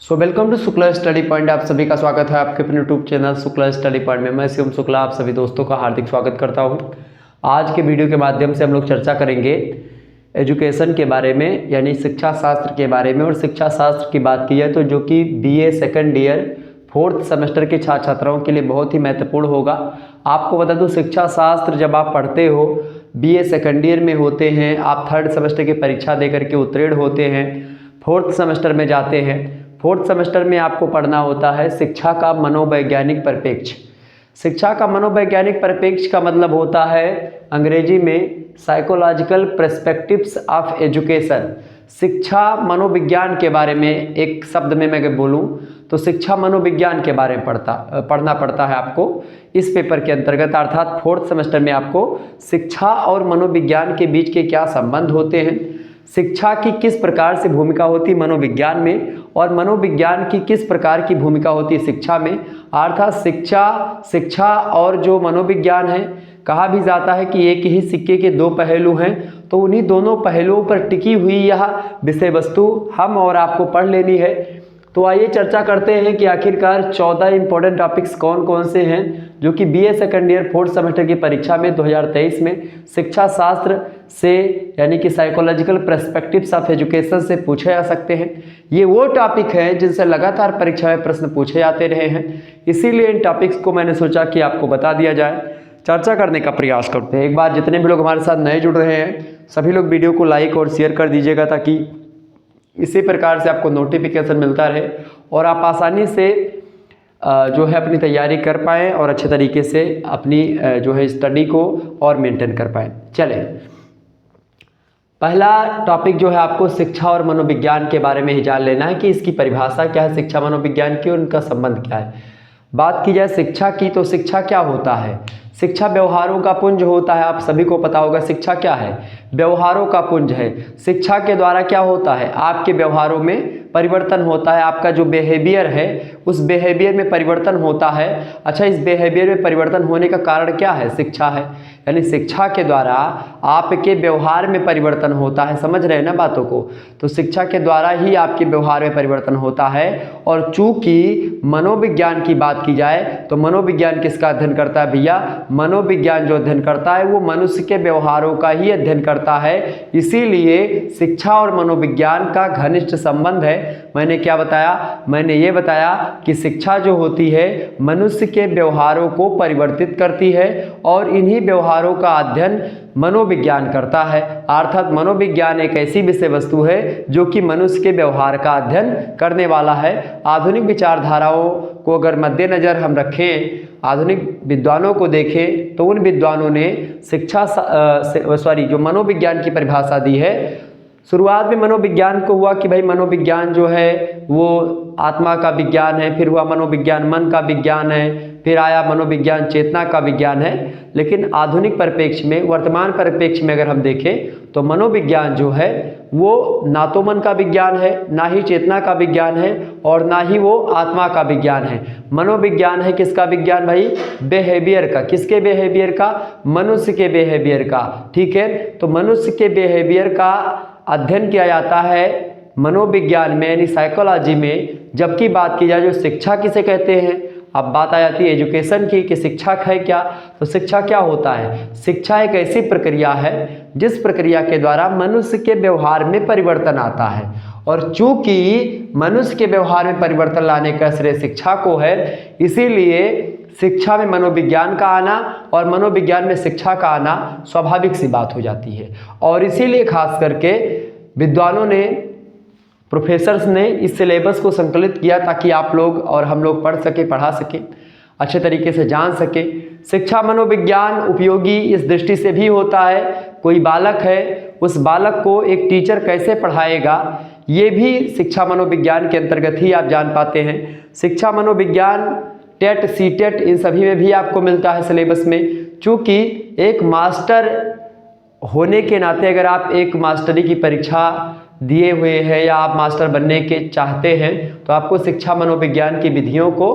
Welcome to Shukla study point. आप सभी का स्वागत है आपके अपने YouTube channel Shukla study point में। मैं शिवम शुक्ला आप सभी दोस्तों का हार्दिक स्वागत करता हूं। आज के वीडियो के माध्यम से हम लोग चर्चा करेंगे एजुकेशन के बारे में, यानी शिक्षा शास्त्र के बारे में। और शिक्षा शास्त्र की बात की जाए तो जो कि BA second year 4th semester के छात्र छात्राओं के लिए बहुत ही महत्वपूर्ण होगा। आपको बता दूं, शिक्षा शास्त्र जब आप पढ़ते हो, बीए सेकेंड ईयर में होते हैं, आप 3rd सेमेस्टर की परीक्षा देकर के उत्तीर्ण होते हैं, 4th सेमेस्टर में जाते हैं। 4th सेमेस्टर में आपको पढ़ना होता है शिक्षा का मनोवैज्ञानिक परिप्रेक्ष्य। शिक्षा का मनोवैज्ञानिक परिप्रेक्ष्य का मतलब होता है अंग्रेजी में साइकोलॉजिकल पर्सपेक्टिव्स ऑफ एजुकेशन। शिक्षा मनोविज्ञान के बारे में, एक शब्द में मैं बोलूं तो शिक्षा मनोविज्ञान के बारे में पढ़ना पड़ता है आपको इस पेपर के अंतर्गत। अर्थात 4th सेमेस्टर में आपको शिक्षा और मनोविज्ञान के बीच के क्या संबंध होते हैं, शिक्षा की किस प्रकार से भूमिका होती है मनोविज्ञान में, और मनोविज्ञान की किस प्रकार की भूमिका होती है शिक्षा में। अर्थात शिक्षा और जो मनोविज्ञान है, कहा भी जाता है कि एक ही सिक्के के दो पहलू हैं, तो उन्हीं दोनों पहलुओं पर टिकी हुई यह विषय वस्तु हम और आपको पढ़ लेनी है। तो आइए चर्चा करते हैं कि आखिरकार 14 इंपॉर्टेंट टॉपिक्स कौन कौन से हैं जो कि BA second year 4th semester की परीक्षा में 2023 में शिक्षा शास्त्र से, यानी कि साइकोलॉजिकल पर्सपेक्टिव्स ऑफ एजुकेशन से पूछे जा सकते हैं। ये वो टॉपिक हैं जिनसे लगातार परीक्षा में प्रश्न पूछे जाते रहे हैं, इसीलिए इन टॉपिक्स को मैंने सोचा कि आपको बता दिया जाए। चर्चा करने का प्रयास करते हैं। एक बार जितने भी लोग हमारे साथ नए जुड़ रहे हैं, सभी लोग वीडियो को लाइक और शेयर कर दीजिएगा, ताकि इसी प्रकार से आपको नोटिफिकेशन मिलता रहे और आप आसानी से जो है अपनी तैयारी कर पाएँ और अच्छे तरीके से अपनी जो है स्टडी को और मेंटेन कर पाएँ। चलें, पहला टॉपिक जो है आपको शिक्षा और मनोविज्ञान के बारे में ही जान लेना है कि इसकी परिभाषा क्या है, शिक्षा मनोविज्ञान की, उनका संबंध क्या है। बात की जाए शिक्षा की, तो शिक्षा क्या होता है? शिक्षा व्यवहारों का पुंज होता है। आप सभी को पता होगा शिक्षा क्या है, व्यवहारों का पुंज है। शिक्षा के द्वारा क्या होता है, आपके व्यवहारों में परिवर्तन होता है, आपका जो बिहेवियर है उस बिहेवियर में परिवर्तन होता है। अच्छा, इस बिहेवियर में परिवर्तन होने का कारण क्या है? शिक्षा है। यानी शिक्षा के द्वारा आपके व्यवहार में परिवर्तन होता है। समझ रहे हैं ना बातों को? तो शिक्षा के द्वारा ही आपके व्यवहार में परिवर्तन होता है। और चूंकि मनोविज्ञान की बात की जाए तो मनोविज्ञान किसका अध्ययन करता है भैया? मनोविज्ञान जो अध्ययन करता है वो मनुष्य के व्यवहारों का ही अध्ययन करता है। इसीलिए शिक्षा और मनोविज्ञान का घनिष्ठ संबंध है। मैंने क्या बताया? मैंने ये बताया कि शिक्षा जो होती है मनुष्य के व्यवहारों को परिवर्तित करती है और इन्हीं व्यवहारों का अध्ययन मनोविज्ञान करता है। अर्थात मनोविज्ञान एक ऐसी विषय वस्तु है जो कि मनुष्य के व्यवहार का अध्ययन करने वाला है। आधुनिक विचारधाराओं को अगर मद्देनजर हम रखें, आधुनिक विद्वानों को देखें, तो उन विद्वानों ने जो मनोविज्ञान की परिभाषा दी है। शुरुआत में मनोविज्ञान को हुआ कि भाई मनोविज्ञान जो है वो आत्मा का विज्ञान है, फिर हुआ मनोविज्ञान मन का विज्ञान है, फिर आया मनोविज्ञान चेतना का विज्ञान है। लेकिन आधुनिक परिप्रेक्ष्य में, वर्तमान परिप्रेक्ष्य में अगर हम देखें तो मनोविज्ञान जो है वो ना तो मन का विज्ञान है, ना ही चेतना का विज्ञान है, और ना ही वो आत्मा का विज्ञान है। मनोविज्ञान है किसका विज्ञान भाई? बिहेवियर का। किसके बिहेवियर का? मनुष्य के बिहेवियर का। ठीक है, तो मनुष्य के बिहेवियर का अध्ययन किया जाता है मनोविज्ञान में, यानी साइकोलॉजी में। जबकि बात की जाए जो शिक्षा किसे कहते हैं, अब बात आ जाती है एजुकेशन की कि शिक्षा है क्या। तो शिक्षा क्या होता है? शिक्षा एक ऐसी प्रक्रिया है जिस प्रक्रिया के द्वारा मनुष्य के व्यवहार में परिवर्तन आता है। और चूंकि मनुष्य के व्यवहार में परिवर्तन लाने का श्रेय शिक्षा को है, इसीलिए शिक्षा में मनोविज्ञान का आना और मनोविज्ञान में शिक्षा का आना स्वाभाविक सी बात हो जाती है। और इसीलिए खास करके विद्वानों ने, प्रोफेसर्स ने इस सिलेबस को संकलित किया ताकि आप लोग और हम लोग पढ़ सके, पढ़ा सके, अच्छे तरीके से जान सके। शिक्षा मनोविज्ञान उपयोगी इस दृष्टि से भी होता है, कोई बालक है, उस बालक को एक टीचर कैसे पढ़ाएगा, ये भी शिक्षा मनोविज्ञान के अंतर्गत ही आप जान पाते हैं। शिक्षा मनोविज्ञान टेट, सीटेट, इन सभी में भी आपको मिलता है सिलेबस में। चूँकि एक मास्टर होने के नाते अगर आप एक मास्टरी की परीक्षा दिए हुए हैं या आप मास्टर बनने के चाहते हैं, तो आपको शिक्षा मनोविज्ञान की विधियों को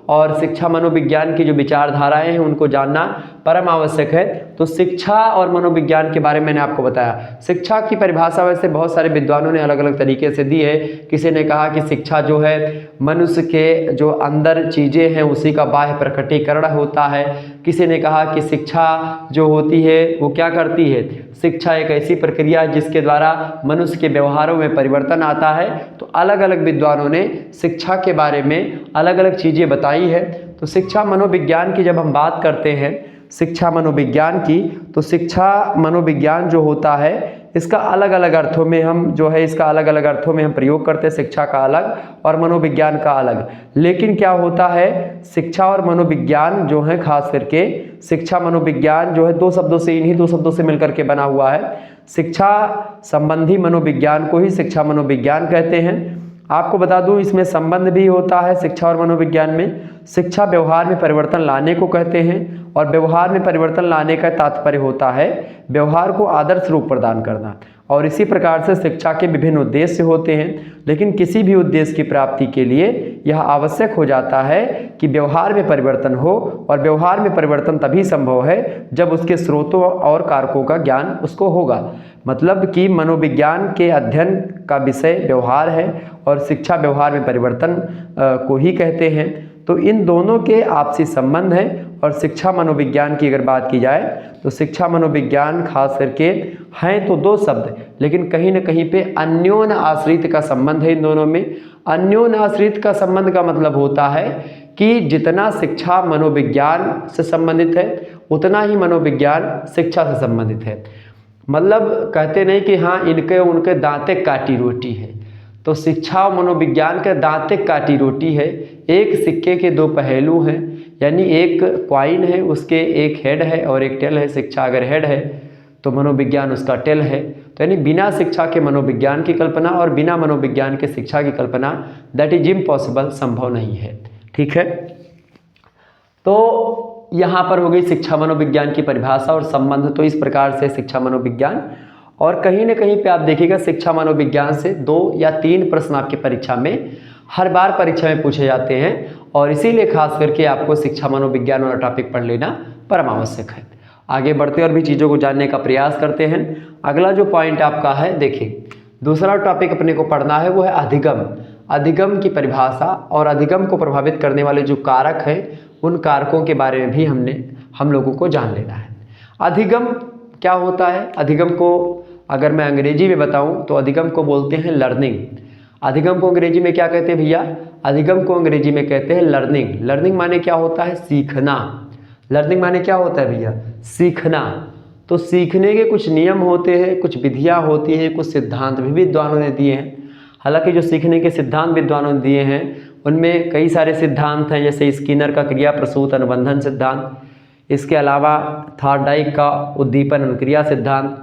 और शिक्षा मनोविज्ञान की जो विचारधाराएं हैं उनको जानना परम आवश्यक है। तो शिक्षा और मनोविज्ञान के बारे में मैंने आपको बताया। शिक्षा की परिभाषा वैसे बहुत सारे विद्वानों ने अलग अलग तरीके से दी है। किसी ने कहा कि शिक्षा जो है मनुष्य के जो अंदर चीज़ें हैं उसी का बाह्य प्रकटीकरण होता है। किसी ने कहा कि शिक्षा जो होती है वो क्या करती है, शिक्षा एक ऐसी प्रक्रिया है जिसके द्वारा मनुष्य के व्यवहारों में परिवर्तन आता है। तो अलग अलग विद्वानों ने शिक्षा के बारे में अलग अलग चीज़ें बताई है। तो शिक्षा मनोविज्ञान की जब हम बात करते हैं, शिक्षा मनोविज्ञान की, तो शिक्षा मनोविज्ञान जो होता है इसका अलग अलग अर्थों में हम जो है इसका अलग अलग अर्थों में हम प्रयोग करते हैं। शिक्षा का अलग और मनोविज्ञान का अलग। लेकिन क्या होता है, शिक्षा और मनोविज्ञान जो है, खास करके शिक्षा मनोविज्ञान जो है दो शब्दों से, इन्हीं दो शब्दों से मिलकर के बना हुआ है। शिक्षा संबंधी मनोविज्ञान को ही शिक्षा मनोविज्ञान कहते हैं। आपको बता दूं इसमें संबंध भी होता है शिक्षा और मनोविज्ञान में। शिक्षा व्यवहार में परिवर्तन लाने को कहते हैं और व्यवहार में परिवर्तन लाने का तात्पर्य होता है व्यवहार को आदर्श रूप प्रदान करना। और इसी प्रकार से शिक्षा के विभिन्न उद्देश्य होते हैं, लेकिन किसी भी उद्देश्य की प्राप्ति के लिए यह आवश्यक हो जाता है कि व्यवहार में परिवर्तन हो, और व्यवहार में परिवर्तन तभी संभव है जब उसके स्रोतों और कारकों का ज्ञान उसको होगा। मतलब कि मनोविज्ञान के अध्ययन का विषय व्यवहार है और शिक्षा व्यवहार में परिवर्तन को ही कहते हैं। तो इन दोनों के आपसी संबंध है। और शिक्षा मनोविज्ञान की अगर बात की जाए तो शिक्षा मनोविज्ञान खास करके हैं तो दो शब्द, लेकिन कहीं ना कहीं पे अन्योन्य आश्रित का संबंध है इन दोनों में। अन्योन्य आश्रित का संबंध का मतलब होता है कि जितना शिक्षा मनोविज्ञान से संबंधित है उतना ही मनोविज्ञान शिक्षा से संबंधित है। मतलब कहते नहीं कि हाँ इनके उनके दांते काटी रोटी है, तो शिक्षा और मनोविज्ञान के दांते काटी रोटी है। एक सिक्के के दो पहलू हैं, यानी एक क्वाइन है उसके एक हेड है और एक टेल है। शिक्षा अगर हेड है तो मनोविज्ञान उसका टेल है। तो यानी बिना शिक्षा के मनोविज्ञान की कल्पना और बिना मनोविज्ञान के शिक्षा की कल्पना दैट इज इम्पॉसिबल, संभव नहीं है। ठीक है, तो यहाँ पर हो गई शिक्षा मनोविज्ञान की परिभाषा और संबंध। तो इस प्रकार से शिक्षा मनोविज्ञान, और कहीं ना कहीं पे आप देखिएगा शिक्षा मनोविज्ञान से 2 या 3 प्रश्न आपकी परीक्षा में हर बार परीक्षा में पूछे जाते हैं, और इसीलिए खास करके आपको शिक्षा मनोविज्ञान वाला टॉपिक पढ़ लेना परम आवश्यक है। आगे बढ़ते और भी चीज़ों को जानने का प्रयास करते हैं। अगला जो पॉइंट आपका है, देखिए दूसरा टॉपिक अपने को पढ़ना है वो है अधिगम। अधिगम की परिभाषा और अधिगम को प्रभावित करने वाले जो कारक हैं उन कारकों के बारे में भी हम लोगों को जान लेना है। अधिगम क्या होता है? अधिगम को अगर मैं अंग्रेजी में बताऊं तो अधिगम को बोलते हैं लर्निंग। अधिगम को अंग्रेजी में क्या कहते हैं भैया? अधिगम को अंग्रेजी में कहते हैं लर्निंग। लर्निंग माने क्या होता है? सीखना। लर्निंग माने क्या होता है भैया? सीखना। तो सीखने के कुछ नियम होते हैं, कुछ विधियाँ होती है, कुछ सिद्धांत भी विद्वानों ने दिए हैं। हालांकि जो सीखने के सिद्धांत विद्वानों ने दिए हैं उनमें कई सारे सिद्धांत हैं, जैसे स्किनर का क्रिया प्रसूत अनुबंधन सिद्धांत, इसके अलावा थॉर्नडाइक का उद्दीपन अनुक्रिया सिद्धांत,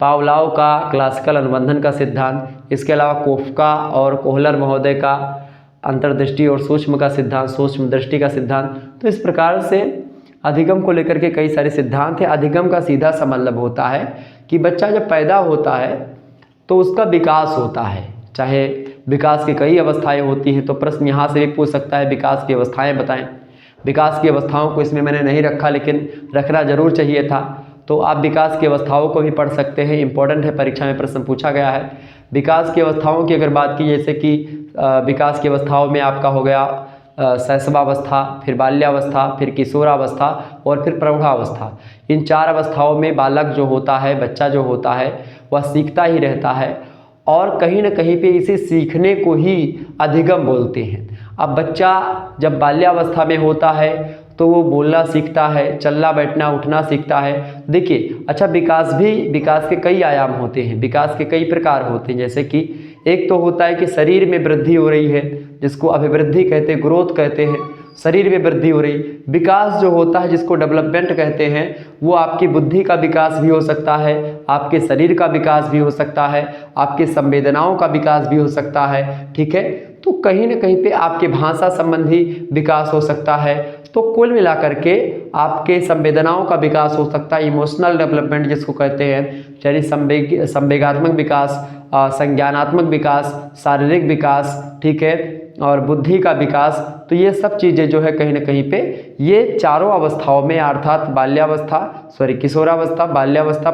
पावलाव का क्लासिकल अनुबंधन का सिद्धांत, इसके अलावा कोफका और कोहलर महोदय का अंतर्दृष्टि और सूक्ष्म का सिद्धांत, सूक्ष्म दृष्टि का सिद्धांत। तो इस प्रकार से अधिगम को लेकर के कई सारे सिद्धांत हैं। अधिगम का सीधा सा मतलब होता है कि बच्चा जब पैदा होता है तो उसका विकास होता है। चाहे विकास की कई अवस्थाएं होती हैं, तो प्रश्न यहाँ से भी पूछ सकता है विकास की अवस्थाएं बताएं। विकास की अवस्थाओं को इसमें मैंने नहीं रखा, लेकिन रखना जरूर चाहिए था। तो आप विकास की अवस्थाओं को भी पढ़ सकते हैं, इंपॉर्टेंट है, परीक्षा में प्रश्न पूछा गया है। विकास की अवस्थाओं की अगर बात की, जैसे कि विकास की अवस्थाओं में आपका हो गया शैशवावस्था, फिर बाल्यावस्था, फिर किशोरावस्था और फिर प्रौढ़ावस्था। इन 4 अवस्थाओं में बालक जो होता है, बच्चा जो होता है, वह सीखता ही रहता है, और कहीं न कहीं पे इसे सीखने को ही अधिगम बोलते हैं। अब बच्चा जब बाल्यावस्था में होता है तो वो बोलना सीखता है, चलना बैठना उठना सीखता है। देखिए, अच्छा विकास के कई आयाम होते हैं, विकास के कई प्रकार होते हैं। जैसे कि एक तो होता है कि शरीर में वृद्धि हो रही है, जिसको अभिवृद्धि कहते हैं, ग्रोथ कहते हैं, शरीर में वृद्धि हो रही। विकास जो होता है जिसको डेवलपमेंट कहते हैं, वो आपकी बुद्धि का विकास भी हो सकता है, आपके शरीर का विकास भी हो सकता है, आपके संवेदनाओं का विकास भी हो सकता है। ठीक है, तो कहीं ना कहीं पे आपके भाषा संबंधी विकास हो सकता है, तो कुल मिलाकर के आपके संवेदनाओं का विकास हो सकता है, इमोशनल डेवलपमेंट जिसको कहते हैं, यानी संवेगात्मक विकास, संज्ञानात्मक विकास, शारीरिक विकास, ठीक है, और बुद्धि का विकास। तो ये सब चीज़ें जो है कहीं ना कहीं पे ये चारों अवस्थाओं में अर्थात किशोरावस्था, बाल्यावस्था,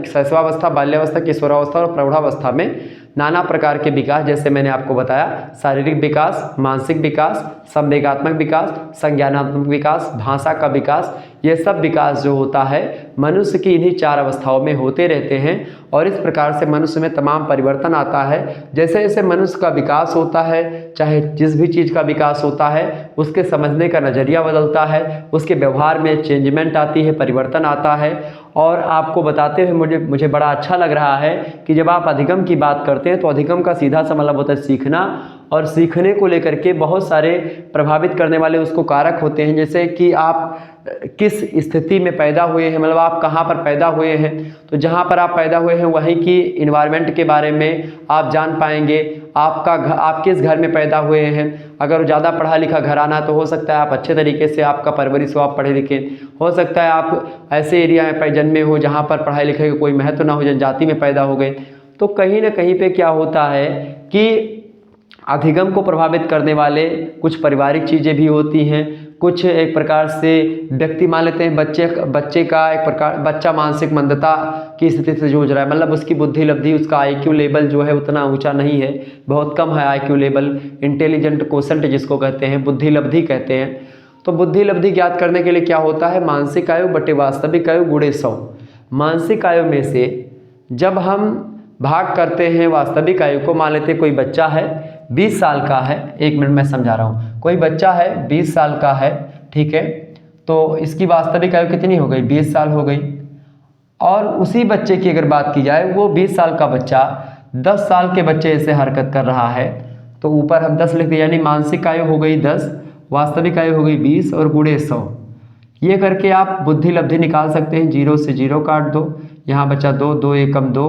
शैशवावस्था, बाल्यावस्था, किशोरावस्था और प्रौढ़ावस्था में नाना प्रकार के विकास, जैसे मैंने आपको बताया, शारीरिक विकास, मानसिक विकास, संवेगात्मक विकास, संज्ञानात्मक विकास, भाषा का विकास, ये सब विकास जो होता है मनुष्य की इन्हीं चार अवस्थाओं में होते रहते हैं। और इस प्रकार से मनुष्य में तमाम परिवर्तन आता है। जैसे जैसे मनुष्य का विकास होता है, चाहे जिस भी चीज़ का विकास होता है, उसके समझने का नज़रिया बदलता है, उसके व्यवहार में चेंजमेंट आती है, परिवर्तन आता है। और आपको बताते हुए मुझे बड़ा अच्छा लग रहा है कि जब आप अधिगम की बात करते हैं तो अधिगम का सीधा सा मतलब होता है सीखना, और सीखने को लेकर के बहुत सारे प्रभावित करने वाले उसको कारक होते हैं, जैसे कि आप किस स्थिति में पैदा हुए हैं, मतलब आप कहाँ पर पैदा हुए हैं, तो जहाँ पर आप पैदा हुए हैं वहीं की इन्वायरमेंट के बारे में आप जान पाएंगे। आप किस घर में पैदा हुए हैं, अगर ज़्यादा पढ़ा लिखा घराना तो हो सकता है आप अच्छे तरीके से आपका परवरिश हो, आप पढ़े लिखे, हो सकता है आप ऐसे एरिया में जन्मे हो जहाँ पर पढ़ाई लिखाई का कोई महत्व ना हो, जनजाति में पैदा हो गए। तो कहीं ना कहीं पे क्या होता है कि अधिगम को प्रभावित करने वाले कुछ पारिवारिक चीज़ें भी होती हैं, कुछ एक प्रकार से व्यक्ति मान लेते हैं बच्चे का एक प्रकार बच्चा मानसिक मंदता की स्थिति से जूझ रहा है, मतलब उसकी बुद्धि लब्धि, उसका आईक्यू लेवल जो है उतना ऊंचा नहीं है, बहुत कम है आईक्यू लेवल, इंटेलिजेंट कोशेंट जिसको कहते हैं, बुद्धि लब्धि कहते हैं। तो बुद्धि लब्धि ज्ञात करने के लिए क्या होता है, मानसिक आयु बटे वास्तविक आयु गुणे 100। मानसिक आयु में से जब हम भाग करते हैं वास्तविक आयु को, मान लेते कोई बच्चा है 20 साल का है, 1 मिनट में समझा रहा हूँ, कोई बच्चा है 20 साल का है, ठीक है, तो इसकी वास्तविक आयु कितनी हो गई, 20 साल हो गई। और उसी बच्चे की अगर बात की जाए, वो 20 साल का बच्चा 10 साल के बच्चे से हरकत कर रहा है, तो ऊपर हम 10 लिख दिए, यानी मानसिक आयु हो गई 10, वास्तविक आयु हो गई 20 और गुणे 100। ये करके आप बुद्धि लब्धि निकाल सकते हैं। 0 से 0 काट दो, यहाँ बचा 2, 2 एकम 2,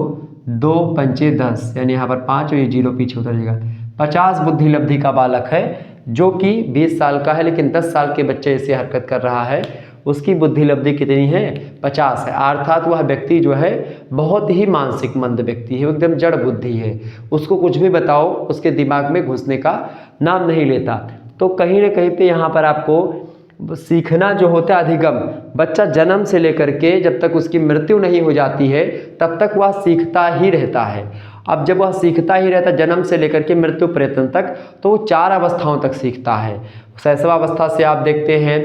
2 पंचे 10, यानी यहाँ पर 5 और ये 0 पीछे उतर जाएगा। 50 बुद्धि लब्धि का बालक है जो कि 20 साल का है लेकिन 10 साल के बच्चे से हरकत कर रहा है, उसकी बुद्धि लब्धि कितनी है, 50 है। अर्थात वह व्यक्ति जो है बहुत ही मानसिक मंद व्यक्ति है, एकदम जड़ बुद्धि है, उसको कुछ भी बताओ उसके दिमाग में घुसने का नाम नहीं लेता। तो कहीं ना कहीं पे यहाँ पर आपको सीखना जो होता है अधिगम, बच्चा जन्म से लेकर के जब तक उसकी मृत्यु नहीं हो जाती है तब तक वह सीखता ही रहता है। अब जब वह सीखता ही रहता है जन्म से लेकर के मृत्यु पर्यंत तक, तो वो 4 अवस्थाओं तक सीखता है। शैशवावस्था से आप देखते हैं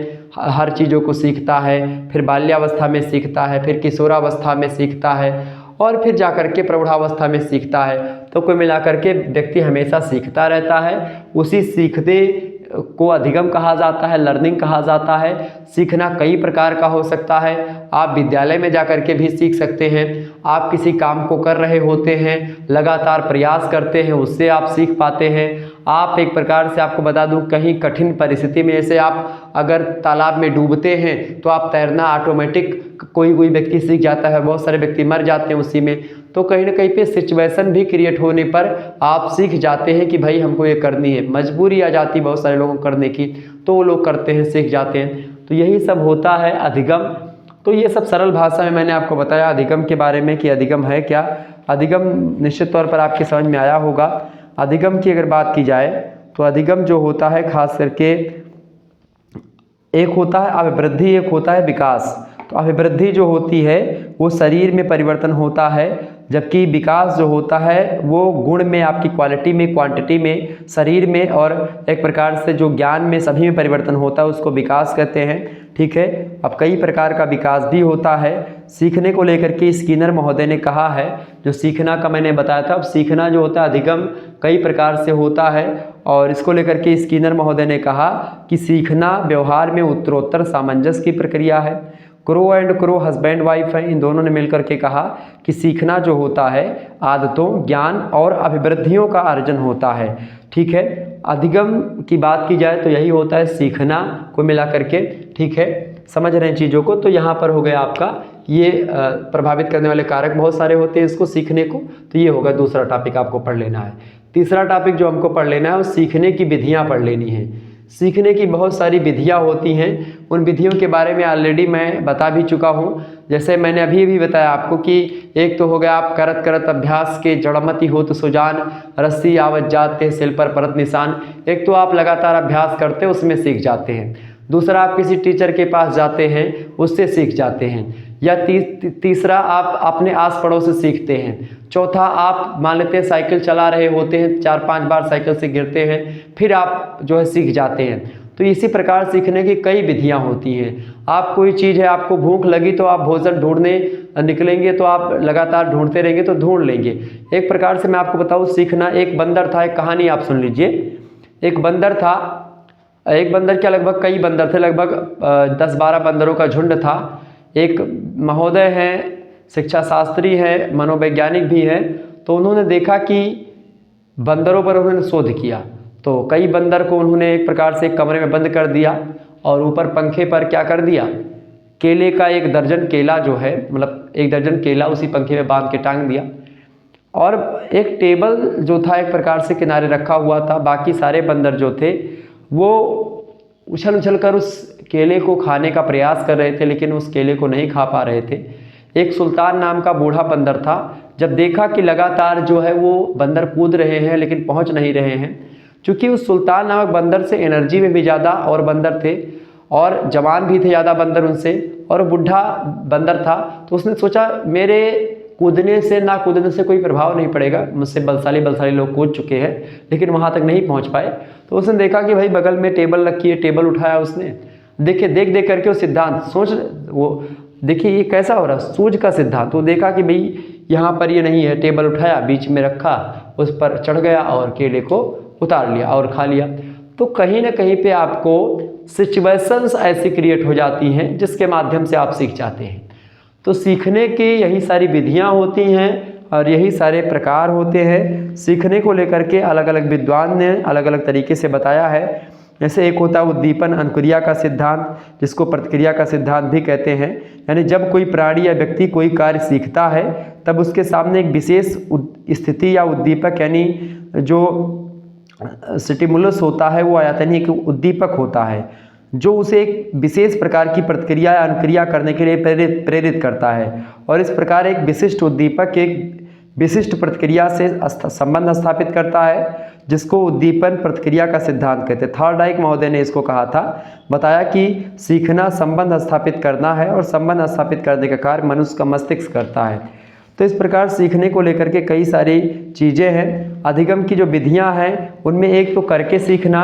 हर चीज़ों को सीखता है, फिर बाल्यावस्था में सीखता है, फिर किशोरावस्था में सीखता है, और फिर जाकर के प्रौढ़ावस्था में सीखता है। तो कुल मिलाकर के व्यक्ति हमेशा सीखता रहता है। उसी सीखने को अधिगम कहा जाता है, लर्निंग कहा जाता है। सीखना कई प्रकार का हो सकता है, आप विद्यालय में जाकर के भी सीख सकते हैं, आप किसी काम को कर रहे होते हैं, लगातार प्रयास करते हैं, उससे आप सीख पाते हैं। आप एक प्रकार से आपको बता दूं, कहीं कठिन परिस्थिति में, जैसे आप अगर तालाब में डूबते हैं तो आप तैरना ऑटोमेटिक कोई व्यक्ति सीख जाता है, बहुत सारे व्यक्ति मर जाते हैं उसी में। तो कहीं ना कहीं पे सिचुएशन भी क्रिएट होने पर आप सीख जाते हैं कि भाई हमको ये करनी है, मजबूरी आ जाती है बहुत सारे लोगों को करने की, तो वो लोग करते हैं, सीख जाते हैं। तो यही सब होता है अधिगम। तो ये सब सरल भाषा में मैंने आपको बताया अधिगम के बारे में कि अधिगम है क्या। अधिगम निश्चित तौर पर आपकी समझ में आया होगा। अधिगम की अगर बात की जाए तो अधिगम जो होता है खास करके एक होता है अभिवृद्धि, एक होता है विकास। तो अभिवृद्धि जो होती है वो शरीर में परिवर्तन होता है, जबकि विकास जो होता है वो गुण में, आपकी क्वालिटी में, क्वांटिटी में, शरीर में और एक प्रकार से जो ज्ञान में, सभी में परिवर्तन होता है, उसको विकास कहते हैं। ठीक है, अब कई प्रकार का विकास भी होता है। सीखने को लेकर के स्किनर महोदय ने कहा है, जो सीखना का मैंने बताया था, अब सीखना जो होता है अधिगम कई प्रकार से होता है, और इसको लेकर के स्किनर महोदय ने कहा कि सीखना व्यवहार में उत्तरोत्तर सामंजस्य की प्रक्रिया है। Crow and crow husband wife है, इन दोनों ने मिलकर के कहा कि सीखना जो होता है आदतों, ज्ञान और अभिवृद्धियों का अर्जन होता है। ठीक है, अधिगम की बात की जाए तो यही होता है सीखना को मिला करके। ठीक है, समझ रहे हैं चीज़ों को। तो यहाँ पर हो गया आपका ये प्रभावित करने वाले कारक बहुत सारे होते हैं इसको सीखने को। तो ये होगा दूसरा टॉपिक आपको पढ़ लेना है। तीसरा टॉपिक जो हमको पढ़ लेना है वो सीखने की विधियाँ पढ़ लेनी है। सीखने की बहुत सारी विधियां होती हैं। उन विधियों के बारे में ऑलरेडी मैं बता भी चुका हूं। जैसे मैंने अभी भी बताया आपको कि एक तो हो गया आप करत करत अभ्यास के जड़मति हो तो सुजान, रस्सी आवत जाते सिल पर परत निशान। एक तो आप लगातार अभ्यास करते उसमें सीख जाते हैं। दूसरा आप किसी टीचर के पास जाते हैं उससे सीख जाते हैं। या तीसरा आप अपने आस पड़ोस से सीखते हैं। चौथा आप मान लेते हैं साइकिल चला रहे होते हैं, 4-5 बार साइकिल से गिरते हैं, फिर आप जो है सीख जाते हैं। तो इसी प्रकार सीखने की कई विधियां होती हैं। आप कोई चीज़ है, आपको भूख लगी तो आप भोजन ढूंढने निकलेंगे तो आप लगातार ढूंढते रहेंगे तो ढूंढ लेंगे। एक प्रकार से मैं आपको बताऊँ सीखना, एक बंदर था, एक कहानी आप सुन लीजिए। एक बंदर था, एक बंदर क्या लगभग कई बंदर थे, लगभग 10-12 बंदरों का झुंड था। एक महोदय हैं, शिक्षा शास्त्री हैं, मनोवैज्ञानिक भी हैं। तो उन्होंने देखा कि बंदरों पर उन्होंने शोध किया। तो कई बंदर को उन्होंने एक प्रकार से एक कमरे में बंद कर दिया और ऊपर पंखे पर क्या कर दिया, केले का 1 दर्जन केला जो है, मतलब 1 दर्जन केला उसी पंखे में बांध के टांग दिया। और एक टेबल जो था एक प्रकार से किनारे रखा हुआ था। बाकी सारे बंदर जो थे वो उछल उछल कर उस केले को खाने का प्रयास कर रहे थे, लेकिन उस केले को नहीं खा पा रहे थे। एक सुल्तान नाम का बूढ़ा बंदर था। जब देखा कि लगातार जो है वो बंदर कूद रहे हैं लेकिन पहुंच नहीं रहे हैं, क्योंकि उस सुल्तान नामक बंदर से एनर्जी में भी ज़्यादा और बंदर थे और जवान भी थे ज़्यादा बंदर उनसे, और बूढ़ा बंदर था। तो उसने सोचा मेरे कूदने से ना कूदने से कोई प्रभाव नहीं पड़ेगा, मुझसे बलशाली लोग कूद चुके हैं लेकिन वहाँ तक नहीं पहुँच पाए। तो उसने देखा कि भाई बगल में टेबल रखी है, टेबल उठाया उसने, देख देख करके वो सिद्धांत सोच, वो देखिए ये कैसा हो रहा है, सूझ का सिद्धांत। वो देखा कि भाई यहाँ पर ये नहीं है, टेबल उठाया, बीच में रखा, उस पर चढ़ गया और केले को उतार लिया और खा लिया। तो कहीं ना कहीं पे आपको सिचुएशंस ऐसी क्रिएट हो जाती हैं जिसके माध्यम से आप सीख जाते हैं। तो सीखने की यही सारी विधियां होती हैं और यही सारे प्रकार होते हैं। सीखने को लेकर के अलग अलग विद्वान ने अलग अलग तरीके से बताया है। जैसे एक होता है उद्दीपन अनुक्रिया का सिद्धांत, जिसको प्रतिक्रिया का सिद्धांत भी कहते हैं। यानी जब कोई प्राणी या व्यक्ति कोई कार्य सीखता है तब उसके सामने एक विशेष स्थिति या उद्दीपक यानी जो स्टिमुलस होता है वो आ जाता है, यानी एक उद्दीपक होता है जो उसे एक विशेष प्रकार की प्रतिक्रिया या अनुक्रिया करने के लिए प्रेरित करता है। और इस प्रकार एक विशिष्ट उद्दीपक एक विशिष्ट प्रतिक्रिया से संबंध स्थापित करता है, जिसको उद्दीपन प्रतिक्रिया का सिद्धांत कहते हैं। थॉर्नडाइक महोदय ने इसको कहा था, बताया कि सीखना संबंध स्थापित करना है और संबंध स्थापित करने का कार्य मनुष्य का मस्तिष्क करता है। तो इस प्रकार सीखने को लेकर के कई सारी चीज़ें हैं। अधिगम की जो विधियां हैं उनमें एक तो करके सीखना,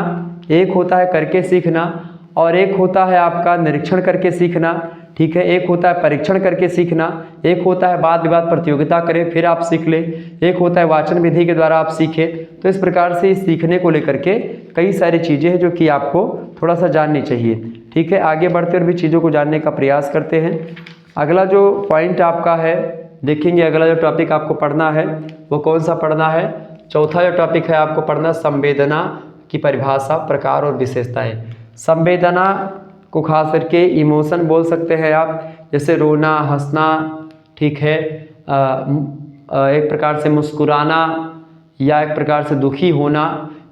एक होता है करके सीखना, और एक होता है आपका निरीक्षण करके सीखना, ठीक है। एक होता है परीक्षण करके सीखना, एक होता है वाद विवाद प्रतियोगिता करें फिर आप सीख लें, एक होता है वाचन विधि के द्वारा आप सीखें। तो इस प्रकार से सीखने को लेकर के कई सारी चीज़ें हैं जो कि आपको थोड़ा सा जाननी चाहिए, ठीक है। आगे बढ़ते और भी चीज़ों को जानने का प्रयास करते हैं। अगला जो पॉइंट आपका है देखेंगे, अगला जो टॉपिक आपको पढ़ना है वो कौन सा पढ़ना है, चौथा जो टॉपिक है आपको पढ़ना संवेदना की परिभाषा, प्रकार और विशेषताएं। संवेदना को खास करके इमोशन बोल सकते हैं आप, जैसे रोना, हंसना, ठीक है, एक प्रकार से मुस्कुराना या एक प्रकार से दुखी होना,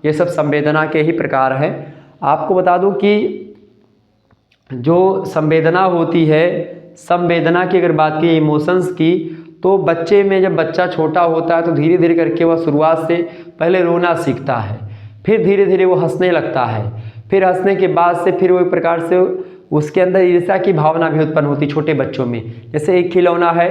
ये सब संवेदना के ही प्रकार हैं। आपको बता दूं कि जो संवेदना होती है, संवेदना की अगर बात की इमोशंस की, तो बच्चे में जब बच्चा छोटा होता है तो धीरे धीरे करके वह शुरुआत से पहले रोना सीखता है, फिर धीरे धीरे वो हंसने लगता है, फिर हंसने के बाद से फिर वो एक प्रकार से उसके अंदर ईर्ष्या की भावना भी उत्पन्न होती छोटे बच्चों में। जैसे एक खिलौना है,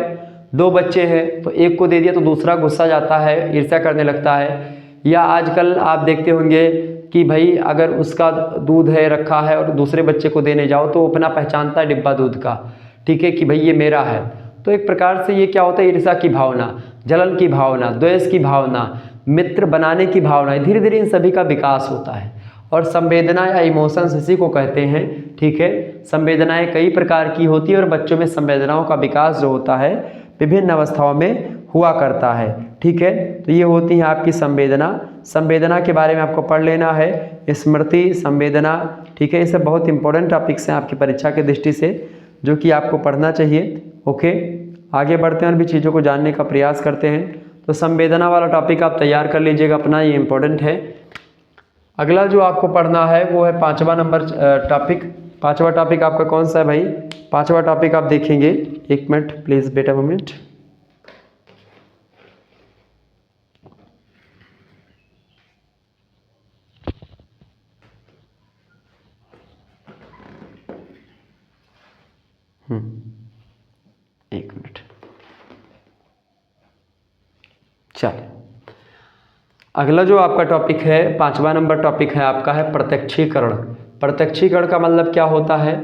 2 बच्चे हैं तो एक को दे दिया तो दूसरा गुस्सा जाता है, ईर्ष्या करने लगता है। या आजकल आप देखते होंगे कि भाई अगर उसका दूध है रखा है और दूसरे बच्चे को देने जाओ तो वो अपना पहचानता है डिब्बा दूध का, ठीक है, कि भाई ये मेरा है। तो एक प्रकार से ये क्या होता है, ईर्ष्या की भावना, जलन की भावना, द्वेष की भावना, मित्र बनाने की भावना, धीरे धीरे इन सभी का विकास होता है। और संवेदना या इमोशंस इसी को कहते हैं, ठीक है। संवेदनाएं कई प्रकार की होती है और बच्चों में संवेदनाओं का विकास जो होता है विभिन्न अवस्थाओं में हुआ करता है, ठीक है। तो ये होती है आपकी संवेदना। संवेदना के बारे में आपको पढ़ लेना है, स्मृति, संवेदना, ठीक है। ये सब बहुत इंपॉर्टेंट टॉपिक्स हैं आपकी परीक्षा की दृष्टि से जो कि आपको पढ़ना चाहिए, ओके। आगे बढ़ते हैं और भी चीज़ों को जानने का प्रयास करते हैं। तो संवेदना वाला टॉपिक आप तैयार कर लीजिएगा अपना, ये इंपॉर्टेंट है। अगला जो आपको पढ़ना है वो है 5वां नंबर टॉपिक। 5वां टॉपिक आपका कौन सा है भाई? 5वां टॉपिक आप देखेंगे, एक मिनट प्लीज़ बेटा, मोमेंट। एक मिनट, चलिए। अगला जो आपका टॉपिक है 5वां नंबर टॉपिक है आपका है प्रत्यक्षीकरण। प्रत्यक्षीकरण का मतलब क्या होता है?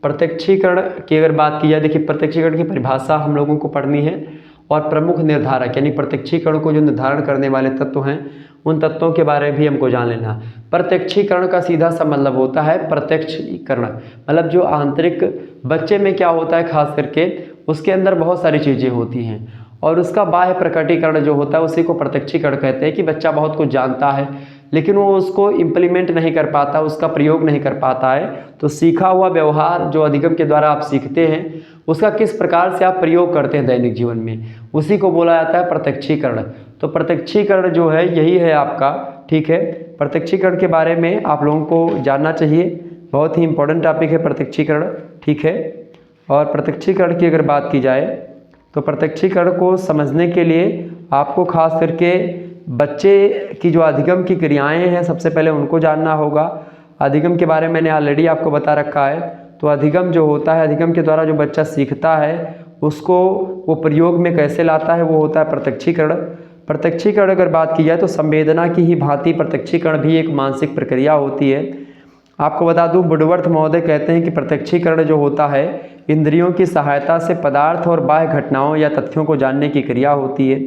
प्रत्यक्षीकरण की अगर बात की जाए, देखिए प्रत्यक्षीकरण की परिभाषा हम लोगों को पढ़नी है और प्रमुख निर्धारक यानी प्रत्यक्षीकरण को जो निर्धारण करने वाले तत्व हैं उन तत्वों के बारे में भी हमको जान लेना। प्रत्यक्षीकरण का सीधा सा मतलब होता है प्रत्यक्षीकरण, मतलब जो आंतरिक बच्चे में क्या होता है खास करके उसके अंदर बहुत सारी चीज़ें होती हैं और उसका बाह्य प्रकटीकरण जो होता है उसी को प्रत्यक्षीकरण कहते हैं कि बच्चा बहुत कुछ जानता है लेकिन वो उसको इम्प्लीमेंट नहीं कर पाता, उसका प्रयोग नहीं कर पाता है। तो सीखा हुआ व्यवहार जो अधिगम के द्वारा आप सीखते हैं उसका किस प्रकार से आप प्रयोग करते हैं दैनिक जीवन में, उसी को बोला जाता है प्रत्यक्षीकरण। तो प्रत्यक्षीकरण जो है यही है आपका, ठीक है। प्रत्यक्षीकरण के बारे में आप लोगों को जानना चाहिए, बहुत ही इंपॉर्टेंट टॉपिक है प्रत्यक्षीकरण, ठीक है। और प्रत्यक्षीकरण की अगर बात की जाए तो प्रत्यक्षीकरण को समझने के लिए आपको खास करके बच्चे की जो अधिगम की क्रियाएं हैं सबसे पहले उनको जानना होगा। अधिगम के बारे में मैंने ऑलरेडी आपको बता रखा है। तो अधिगम जो होता है, अधिगम के द्वारा जो बच्चा सीखता है उसको वो प्रयोग में कैसे लाता है, वो होता है प्रत्यक्षीकरण। प्रत्यक्षीकरण अगर बात की जाए तो संवेदना की ही भांति प्रत्यक्षीकरण भी एक मानसिक प्रक्रिया होती है। आपको बता दूं वुडवर्थ महोदय कहते हैं कि प्रत्यक्षीकरण जो होता है इंद्रियों की सहायता से पदार्थ और बाह्य घटनाओं या तथ्यों को जानने की क्रिया होती है।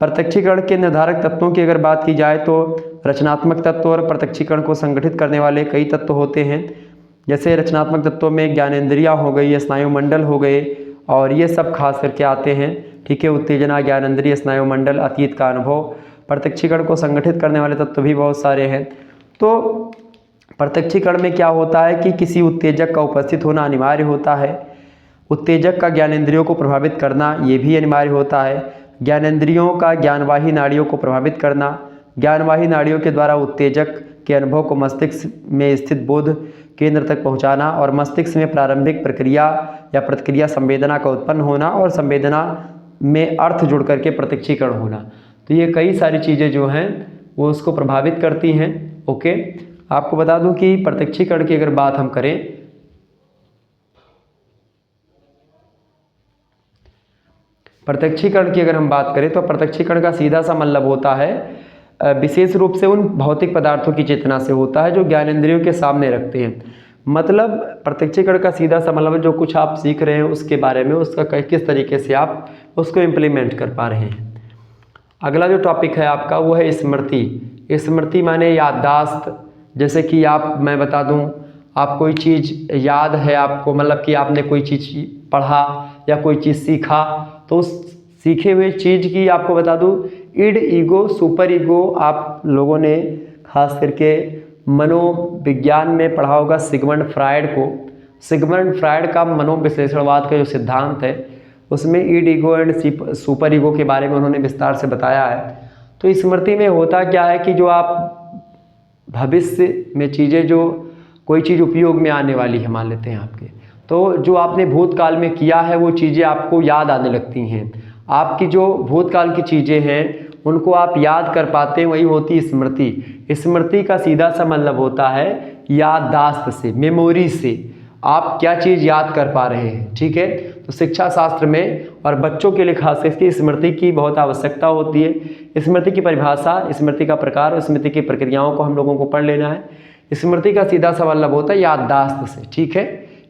प्रत्यक्षीकरण के निर्धारक तत्वों की अगर बात की जाए तो रचनात्मक तत्व और प्रत्यक्षीकरण को संगठित करने वाले कई तत्व होते हैं। जैसे रचनात्मक तत्वों में ज्ञानेंद्रियाँ हो गई, स्नायुमंडल हो गए और ये सब खास करके आते हैं, ठीक है। उत्तेजना, ज्ञानेंद्रिय, स्नायुमंडल, अतीत का अनुभव। प्रत्यक्षीकरण को संगठित करने वाले तत्व भी बहुत सारे हैं। तो प्रत्यक्षीकरण में क्या होता है कि किसी उत्तेजक का उपस्थित होना अनिवार्य होता है। उत्तेजक का ज्ञानेंद्रियों को प्रभावित करना ये भी अनिवार्य होता है। ज्ञानेंद्रियों का ज्ञानवाही नाड़ियों को प्रभावित करना, ज्ञानवाही नाड़ियों के द्वारा उत्तेजक के अनुभव को मस्तिष्क में स्थित बोध केंद्र तक पहुंचाना और मस्तिष्क में प्रारंभिक प्रक्रिया या प्रतिक्रिया संवेदना का उत्पन्न होना और संवेदना में अर्थ जुड़ करके प्रत्यक्षीकरण होना। तो ये कई सारी चीज़ें जो हैं वो उसको प्रभावित करती हैं, ओके। आपको बता दूं कि प्रत्यक्षीकरण की अगर बात हम करें, प्रत्यक्षीकरण की अगर हम बात करें तो प्रत्यक्षीकरण का सीधा सा मतलब होता है विशेष रूप से उन भौतिक पदार्थों की चेतना से होता है जो ज्ञानेंद्रियों के सामने रखते हैं। मतलब प्रत्यक्षीकरण का सीधा सा मतलब जो कुछ आप सीख रहे हैं उसके बारे में उसका किस तरीके से आप उसको इम्प्लीमेंट कर पा रहे हैं। अगला जो टॉपिक है आपका वो है स्मृति। स्मृति माने याददाश्त। जैसे कि मैं बता दूं, आप कोई चीज़ याद है आपको, मतलब कि आपने कोई चीज़ पढ़ा या कोई चीज़ सीखा तो उस सीखे हुए चीज़ की आपको बता दूं इड, ईगो, सुपर ईगो आप लोगों ने खास करके मनोविज्ञान में पढ़ा होगा सिगमंड फ्रायड को। सिगमंड फ्रायड का मनोविश्लेषणवाद का जो सिद्धांत है उसमें ईड, ईगो एंड सुपर ईगो के बारे में उन्होंने विस्तार से बताया है। तो स्मृति में होता क्या है कि जो आप भविष्य में चीज़ें, जो कोई चीज़ उपयोग में आने वाली है मान लेते हैं आपके, तो जो आपने भूतकाल में किया है वो चीज़ें आपको याद आने लगती हैं। आपकी जो भूतकाल की चीज़ें हैं उनको आप याद कर पाते हैं, वही होती है स्मृति। स्मृति का सीधा सा मतलब होता है याददाश्त से, मेमोरी से आप क्या चीज़ याद कर पा रहे हैं, ठीक है। तो शिक्षा शास्त्र में और बच्चों के लिए खास करके स्मृति की बहुत आवश्यकता होती है। स्मृति की परिभाषा, स्मृति का प्रकार, स्मृति की प्रक्रियाओं को हम लोगों को पढ़ लेना है। स्मृति का सीधा सा मतलब होता है याददाश्त से, ठीक है।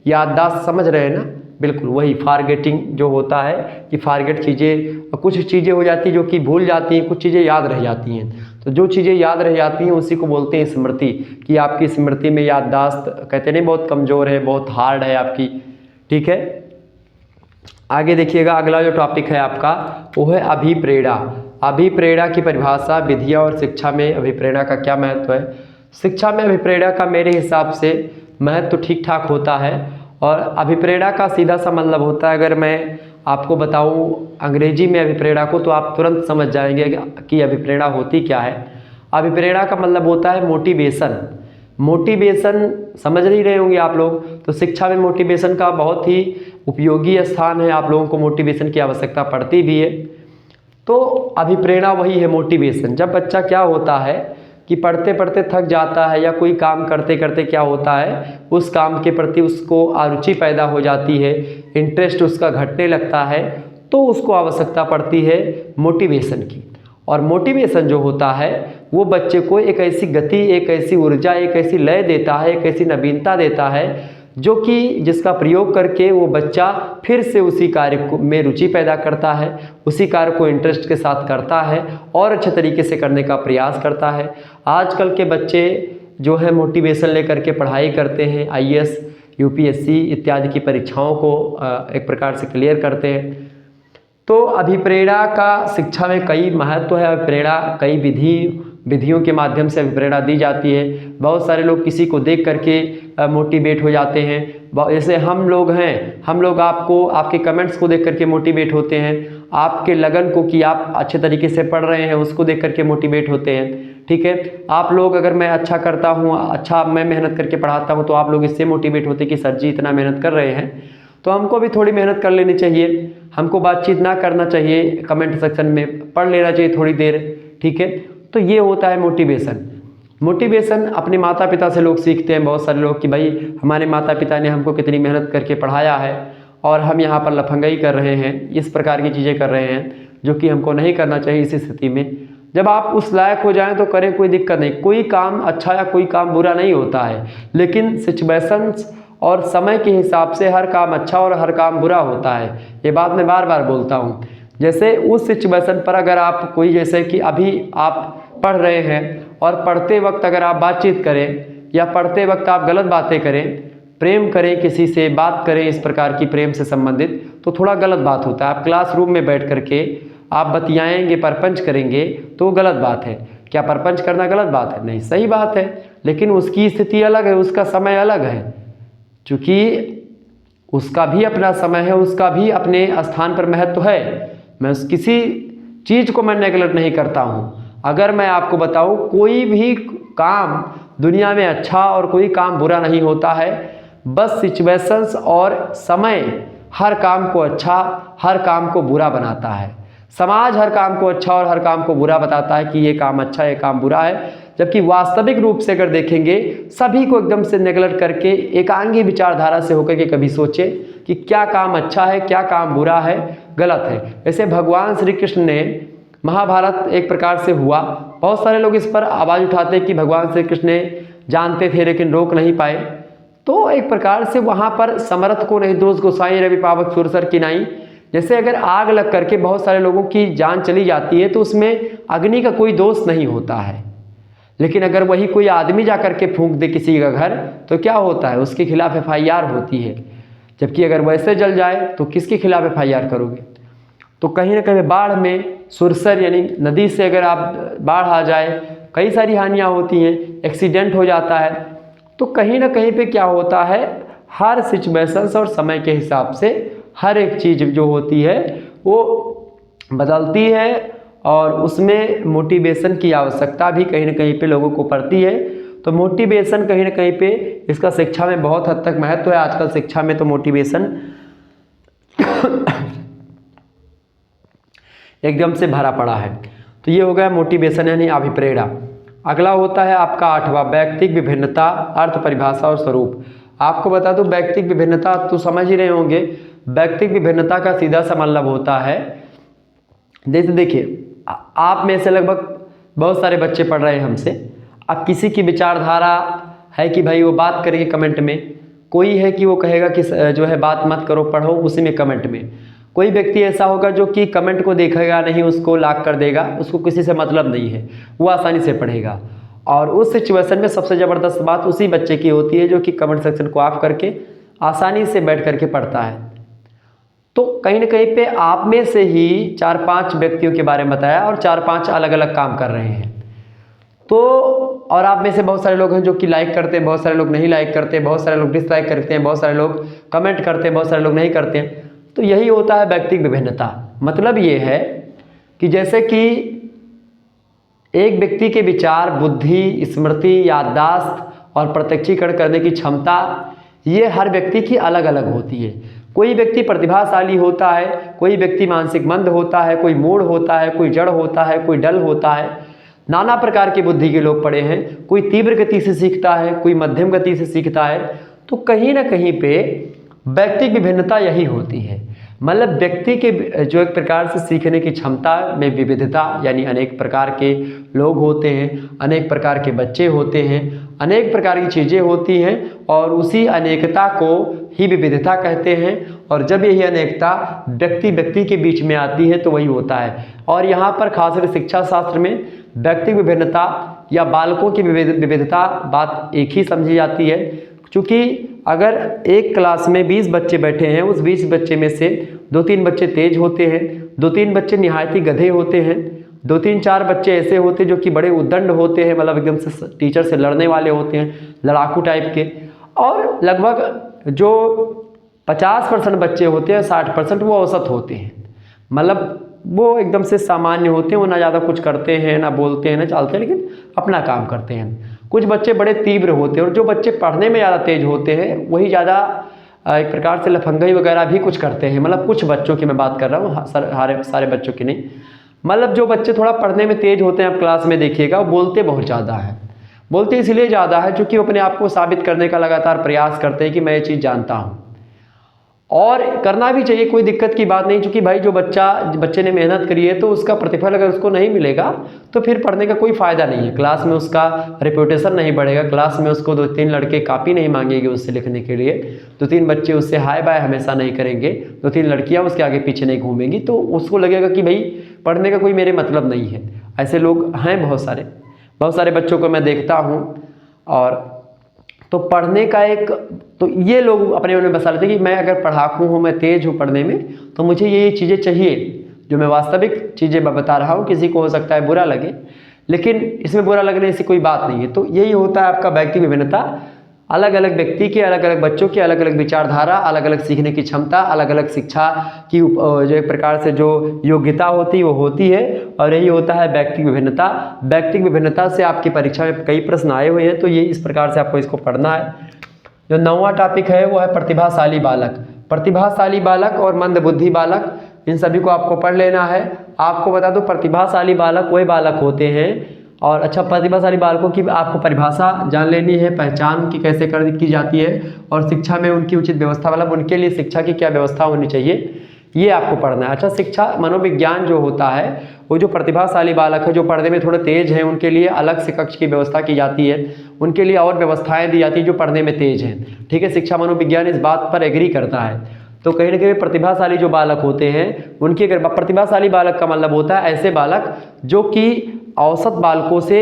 याददाश्त समझ रहे हैं ना, बिल्कुल वही फॉरगेटिंग जो होता है कि फॉरगेट चीज़ें, कुछ चीज़ें हो जाती हैं जो कि भूल जाती हैं, कुछ चीज़ें याद रह जाती हैं। तो जो चीज़ें याद रह जाती हैं उसी को बोलते हैं स्मृति, कि आपकी स्मृति में याददाश्त कहते नहीं बहुत कमज़ोर है, बहुत हार्ड है आपकी, ठीक है। आगे देखिएगा, अगला जो टॉपिक है आपका वो है अभिप्रेरणा। अभिप्रेरणा की परिभाषा, विधियाँ और शिक्षा में अभिप्रेरणा का क्या महत्व है। शिक्षा में अभिप्रेरणा का मेरे हिसाब से महत्व ठीक ठाक होता है। और अभिप्रेरणा का सीधा सा मतलब होता है, अगर मैं आपको बताऊं अंग्रेजी में अभिप्रेरणा को, तो आप तुरंत समझ जाएंगे कि अभिप्रेरणा होती क्या है। अभिप्रेरणा का मतलब होता है मोटिवेशन। मोटिवेशन समझ नहीं रहे होंगे आप लोग, तो शिक्षा में मोटिवेशन का बहुत ही उपयोगी स्थान है। आप लोगों को मोटिवेशन की आवश्यकता पड़ती भी है। तो अभिप्रेरणा वही है मोटिवेशन। जब बच्चा क्या होता है कि पढ़ते पढ़ते थक जाता है या कोई काम करते करते क्या होता है उस काम के प्रति उसको अरुचि पैदा हो जाती है, इंटरेस्ट उसका घटने लगता है, तो उसको आवश्यकता पड़ती है मोटिवेशन की। और मोटिवेशन जो होता है वो बच्चे को एक ऐसी गति, एक ऐसी ऊर्जा, एक ऐसी लय देता है, एक ऐसी नवीनता देता है जो कि जिसका प्रयोग करके वो बच्चा फिर से उसी कार्य में रुचि पैदा करता है, उसी कार्य को इंटरेस्ट के साथ करता है और अच्छे तरीके से करने का प्रयास करता है। आजकल के बच्चे जो है मोटिवेशन लेकर के पढ़ाई करते हैं, आईएएस, यूपीएससी इत्यादि की परीक्षाओं को एक प्रकार से क्लियर करते हैं। तो अभिप्रेरणा का शिक्षा में कई महत्व है। अभिप्रेरणा कई विधियों के माध्यम से अभिप्रेरणा दी जाती है। बहुत सारे लोग किसी को देख करके मोटिवेट हो जाते हैं। जैसे हम लोग हैं, हम लोग आपके कमेंट्स को देख करके मोटिवेट होते हैं, आपके लगन को कि आप अच्छे तरीके से पढ़ रहे हैं उसको देख करके मोटिवेट होते हैं। ठीक है, आप लोग अगर मैं अच्छा करता हूँ, अच्छा मैं मेहनत करके पढ़ाता हूँ, तो आप लोग इससे मोटिवेट होते कि सर जी इतना मेहनत कर रहे हैं तो हमको भी थोड़ी मेहनत कर लेनी चाहिए, हमको बातचीत ना करना चाहिए, कमेंट सेक्शन में पढ़ लेना चाहिए थोड़ी देर। ठीक है, तो ये होता है मोटिवेशन। मोटिवेशन अपने माता पिता से लोग सीखते हैं, बहुत सारे लोग, कि भाई हमारे माता पिता ने हमको कितनी मेहनत करके पढ़ाया है और हम यहाँ पर लफंगाई कर रहे हैं, इस प्रकार की चीज़ें कर रहे हैं जो कि हमको नहीं करना चाहिए। इस स्थिति में जब आप उस लायक हो जाएं तो करें, कोई दिक्कत नहीं। कोई काम अच्छा या कोई काम बुरा नहीं होता है, लेकिन सिचुएशंस और समय के हिसाब से हर काम अच्छा और हर काम बुरा होता है। ये बात मैं बार बार बोलता हूँ। जैसे उस सिचुएशन पर अगर आप कोई, जैसे कि अभी आप पढ़ रहे हैं और पढ़ते वक्त अगर आप बातचीत करें या पढ़ते वक्त आप गलत बातें करें, प्रेम करें, किसी से बात करें इस प्रकार की प्रेम से संबंधित, तो थोड़ा गलत बात होता है। आप क्लासरूम में बैठ करके आप बतियाएंगे, परपंच करेंगे तो वो गलत बात है। क्या परपंच करना गलत बात है? नहीं, सही बात है, लेकिन उसकी स्थिति अलग है, उसका समय अलग है। चूँकि उसका भी अपना समय है, उसका भी अपने स्थान पर महत्व है। मैं किसी चीज़ को मैं नेगलेक्ट नहीं करता हूँ। अगर मैं आपको बताऊँ, कोई भी काम दुनिया में अच्छा और कोई काम बुरा नहीं होता है, बस सिचुएशंस और समय हर काम को अच्छा, हर काम को बुरा बनाता है। समाज हर काम को अच्छा और हर काम को बुरा बताता है कि ये काम अच्छा, ये काम बुरा है, जबकि वास्तविक रूप से अगर देखेंगे सभी को एकदम से नेगलेक्ट करके एकांगी विचारधारा से होकर के कभी सोचे कि क्या काम अच्छा है, क्या काम बुरा है, गलत है। जैसे भगवान श्री कृष्ण ने, महाभारत एक प्रकार से हुआ, बहुत सारे लोग इस पर आवाज़ उठाते कि भगवान श्री कृष्ण ने जानते थे लेकिन रोक नहीं पाए। तो एक प्रकार से वहाँ पर समर्थ को नहीं दोष, गोसाई रवि पावक सुरसर किनाई। जैसे अगर आग लग करके बहुत सारे लोगों की जान चली जाती है तो उसमें अग्नि का कोई दोष नहीं होता है, लेकिन अगर वही कोई आदमी जा कर के फूंक दे किसी का घर तो क्या होता है, उसके खिलाफ FIR होती है। जबकि अगर वैसे जल जाए तो किसके खिलाफ FIR करोगे? तो कहीं ना कहीं बाढ़ में, सुरसर यानी नदी से अगर आप बाढ़ आ जाए, कई सारी हानियाँ होती हैं, एक्सीडेंट हो जाता है। तो कहीं ना कहीं पे क्या होता है, हर सिचुएशंस और समय के हिसाब से हर एक चीज़ जो होती है वो बदलती है और उसमें मोटिवेशन की आवश्यकता भी कहीं ना कहीं पे लोगों को पड़ती है। तो मोटिवेशन कहीं ना कहीं पे इसका शिक्षा में बहुत हद तक महत्व है। आजकल शिक्षा में तो मोटिवेशन एकदम से भरा पड़ा है। तो ये हो गया मोटिवेशन यानी अभिप्रेरणा। अगला होता है आपका 8वां, व्यक्तिक विभिन्नता, अर्थ, परिभाषा और स्वरूप। आपको बता दूं, व्यक्तिक विभिन्नता तो समझ ही रहे होंगे। व्यक्तिक विभिन्नता का सीधा सा मतलब होता है, जैसे देखिए आप में से लगभग बहुत सारे बच्चे पढ़ रहे हैं हमसे। अब किसी की विचारधारा है कि भाई वो बात करेंगे कमेंट में, कोई है कि वो कहेगा कि जो है बात मत करो, पढ़ो उसी में कमेंट में। कोई व्यक्ति ऐसा होगा जो कि कमेंट को देखेगा नहीं, उसको लाक कर देगा, उसको किसी से मतलब नहीं है, वो आसानी से पढ़ेगा। और उस सिचुएशन में सबसे ज़बरदस्त बात उसी बच्चे की होती है जो कि कमेंट सेक्शन को ऑफ करके आसानी से बैठ करके पढ़ता है। तो कहीं ना कहीं पे आप में से ही 4-5 व्यक्तियों के बारे में बताया और 4-5 अलग अलग काम कर रहे हैं। तो और आप में से बहुत सारे लोग हैं जो कि लाइक करते हैं, बहुत सारे लोग नहीं लाइक करते, बहुत सारे लोग डिसलाइक करते हैं, बहुत सारे लोग कमेंट करते हैं, बहुत सारे लोग नहीं करते हैं। तो यही होता है व्यक्तिगत विभिन्नता। मतलब ये है कि जैसे कि एक व्यक्ति के विचार, बुद्धि, स्मृति, याददाश्त और प्रत्यक्षीकरण करने की क्षमता ये हर व्यक्ति की अलग अलग होती है। कोई व्यक्ति प्रतिभाशाली होता है, कोई व्यक्ति मानसिक मंद होता है, कोई मूढ़ होता है, कोई जड़ होता है, कोई डल होता है। नाना प्रकार की बुद्धि के लोग पड़े हैं। कोई तीव्र गति से सीखता है, कोई मध्यम गति से सीखता है। तो कहीं ना कहीं पे व्यक्तिगत विभिन्नता यही होती है। मतलब व्यक्ति के जो एक प्रकार से सीखने की क्षमता में विविधता, यानी अनेक प्रकार के लोग होते हैं, अनेक प्रकार के बच्चे होते हैं, अनेक प्रकार की चीज़ें होती हैं और उसी अनेकता को ही विविधता कहते हैं। और जब यही अनेकता व्यक्ति व्यक्ति के बीच में आती है तो वही होता है। और यहाँ पर खासकर शिक्षा शास्त्र में व्यक्तिगत विभिन्नता या बालकों की विविधता बात एक ही समझी जाती है। क्योंकि अगर एक क्लास में 20 बच्चे बैठे हैं, उस 20 बच्चे में से 2-3 बच्चे तेज होते हैं, 2-3 बच्चे निहायती गधे होते हैं, 2-3-4 बच्चे ऐसे होते हैं जो कि बड़े उद्दंड होते हैं, मतलब एकदम से टीचर से लड़ने वाले होते हैं, लड़ाकू टाइप के। और लगभग जो 50% बच्चे होते हैं, 60% वो औसत होते हैं, मतलब वो एकदम से सामान्य होते हैं। वो ना ज़्यादा कुछ करते हैं, ना बोलते हैं, ना चलते हैं, लेकिन अपना काम करते हैं। कुछ बच्चे बड़े तीव्र होते हैं और जो बच्चे पढ़ने में ज़्यादा तेज होते हैं वही ज़्यादा एक प्रकार से लफंगई वगैरह भी कुछ करते हैं। मतलब कुछ बच्चों की मैं बात कर रहा हूँ, सारे बच्चों की नहीं। मतलब जो बच्चे थोड़ा पढ़ने में तेज होते हैं, आप क्लास में देखिएगा, वो बोलते बहुत ज़्यादा है। बोलते इसलिए ज़्यादा है क्योंकि वो अपने आप को साबित करने का लगातार प्रयास करते हैं कि मैं ये चीज़ जानता हूँ, और करना भी चाहिए, कोई दिक्कत की बात नहीं। क्योंकि भाई जो बच्चे ने मेहनत करी है तो उसका प्रतिफल अगर उसको नहीं मिलेगा तो फिर पढ़ने का कोई फ़ायदा नहीं है। क्लास में उसका रेपुटेशन नहीं बढ़ेगा, क्लास में उसको 2-3 लड़के कापी नहीं मांगेंगे उससे लिखने के लिए, 2-3 बच्चे उससे हाय बाय हमेशा नहीं करेंगे, 2-3 लड़कियाँ उसके आगे पीछे नहीं घूमेंगी, तो उसको लगेगा कि भाई पढ़ने का कोई मेरे मतलब नहीं है। ऐसे लोग हैं बहुत सारे बच्चों को मैं देखता हूँ। और तो पढ़ने का तो ये लोग अपने मन में बसा लेते हैं कि मैं अगर पढ़ाकू हूँ, मैं तेज हूँ पढ़ने में, तो मुझे ये चीज़ें चाहिए जो मैं वास्तविक चीज़ें मैं बता रहा हूँ। किसी को हो सकता है बुरा लगे, लेकिन इसमें बुरा लगने से कोई बात नहीं है। तो यही होता है आपका व्यक्तिगत विभिन्नता। अलग अलग व्यक्ति के, अलग अलग बच्चों की अलग अलग विचारधारा, अलग अलग सीखने की क्षमता, अलग अलग शिक्षा की जो एक प्रकार से जो योग्यता होती है वो होती है। और यही होता है व्यक्तिगत विभिन्नता। व्यक्तिगत विभिन्नता से आपकी परीक्षा में कई प्रश्न आए हुए हैं, तो ये इस प्रकार से आपको इसको पढ़ना है। जो 9वां टॉपिक है वो है प्रतिभाशाली बालक। प्रतिभाशाली बालक और मंदबुद्धि बालक, इन सभी को आपको पढ़ लेना है। आपको बता दो, प्रतिभाशाली बालक वही बालक होते हैं। और अच्छा, प्रतिभाशाली बालकों की आपको परिभाषा जान लेनी है, पहचान उनकी कैसे की जाती है, और शिक्षा में उनकी उचित व्यवस्था, मतलब उनके लिए शिक्षा की क्या व्यवस्था होनी चाहिए, ये आपको पढ़ना है। अच्छा, शिक्षा मनोविज्ञान जो होता है, वो जो प्रतिभाशाली बालक है, जो पढ़ने में थोड़े तेज हैं, उनके लिए अलग से कक्ष की व्यवस्था की जाती है, उनके लिए और व्यवस्थाएं दी जाती है जो पढ़ने में तेज हैं। ठीक है, शिक्षा मनोविज्ञान इस बात पर एग्री करता है। तो कहीं ना कहीं प्रतिभाशाली जो बालक होते हैं उनकी, अगर प्रतिभाशाली बालक का मतलब होता है ऐसे बालक जो कि औसत बालकों से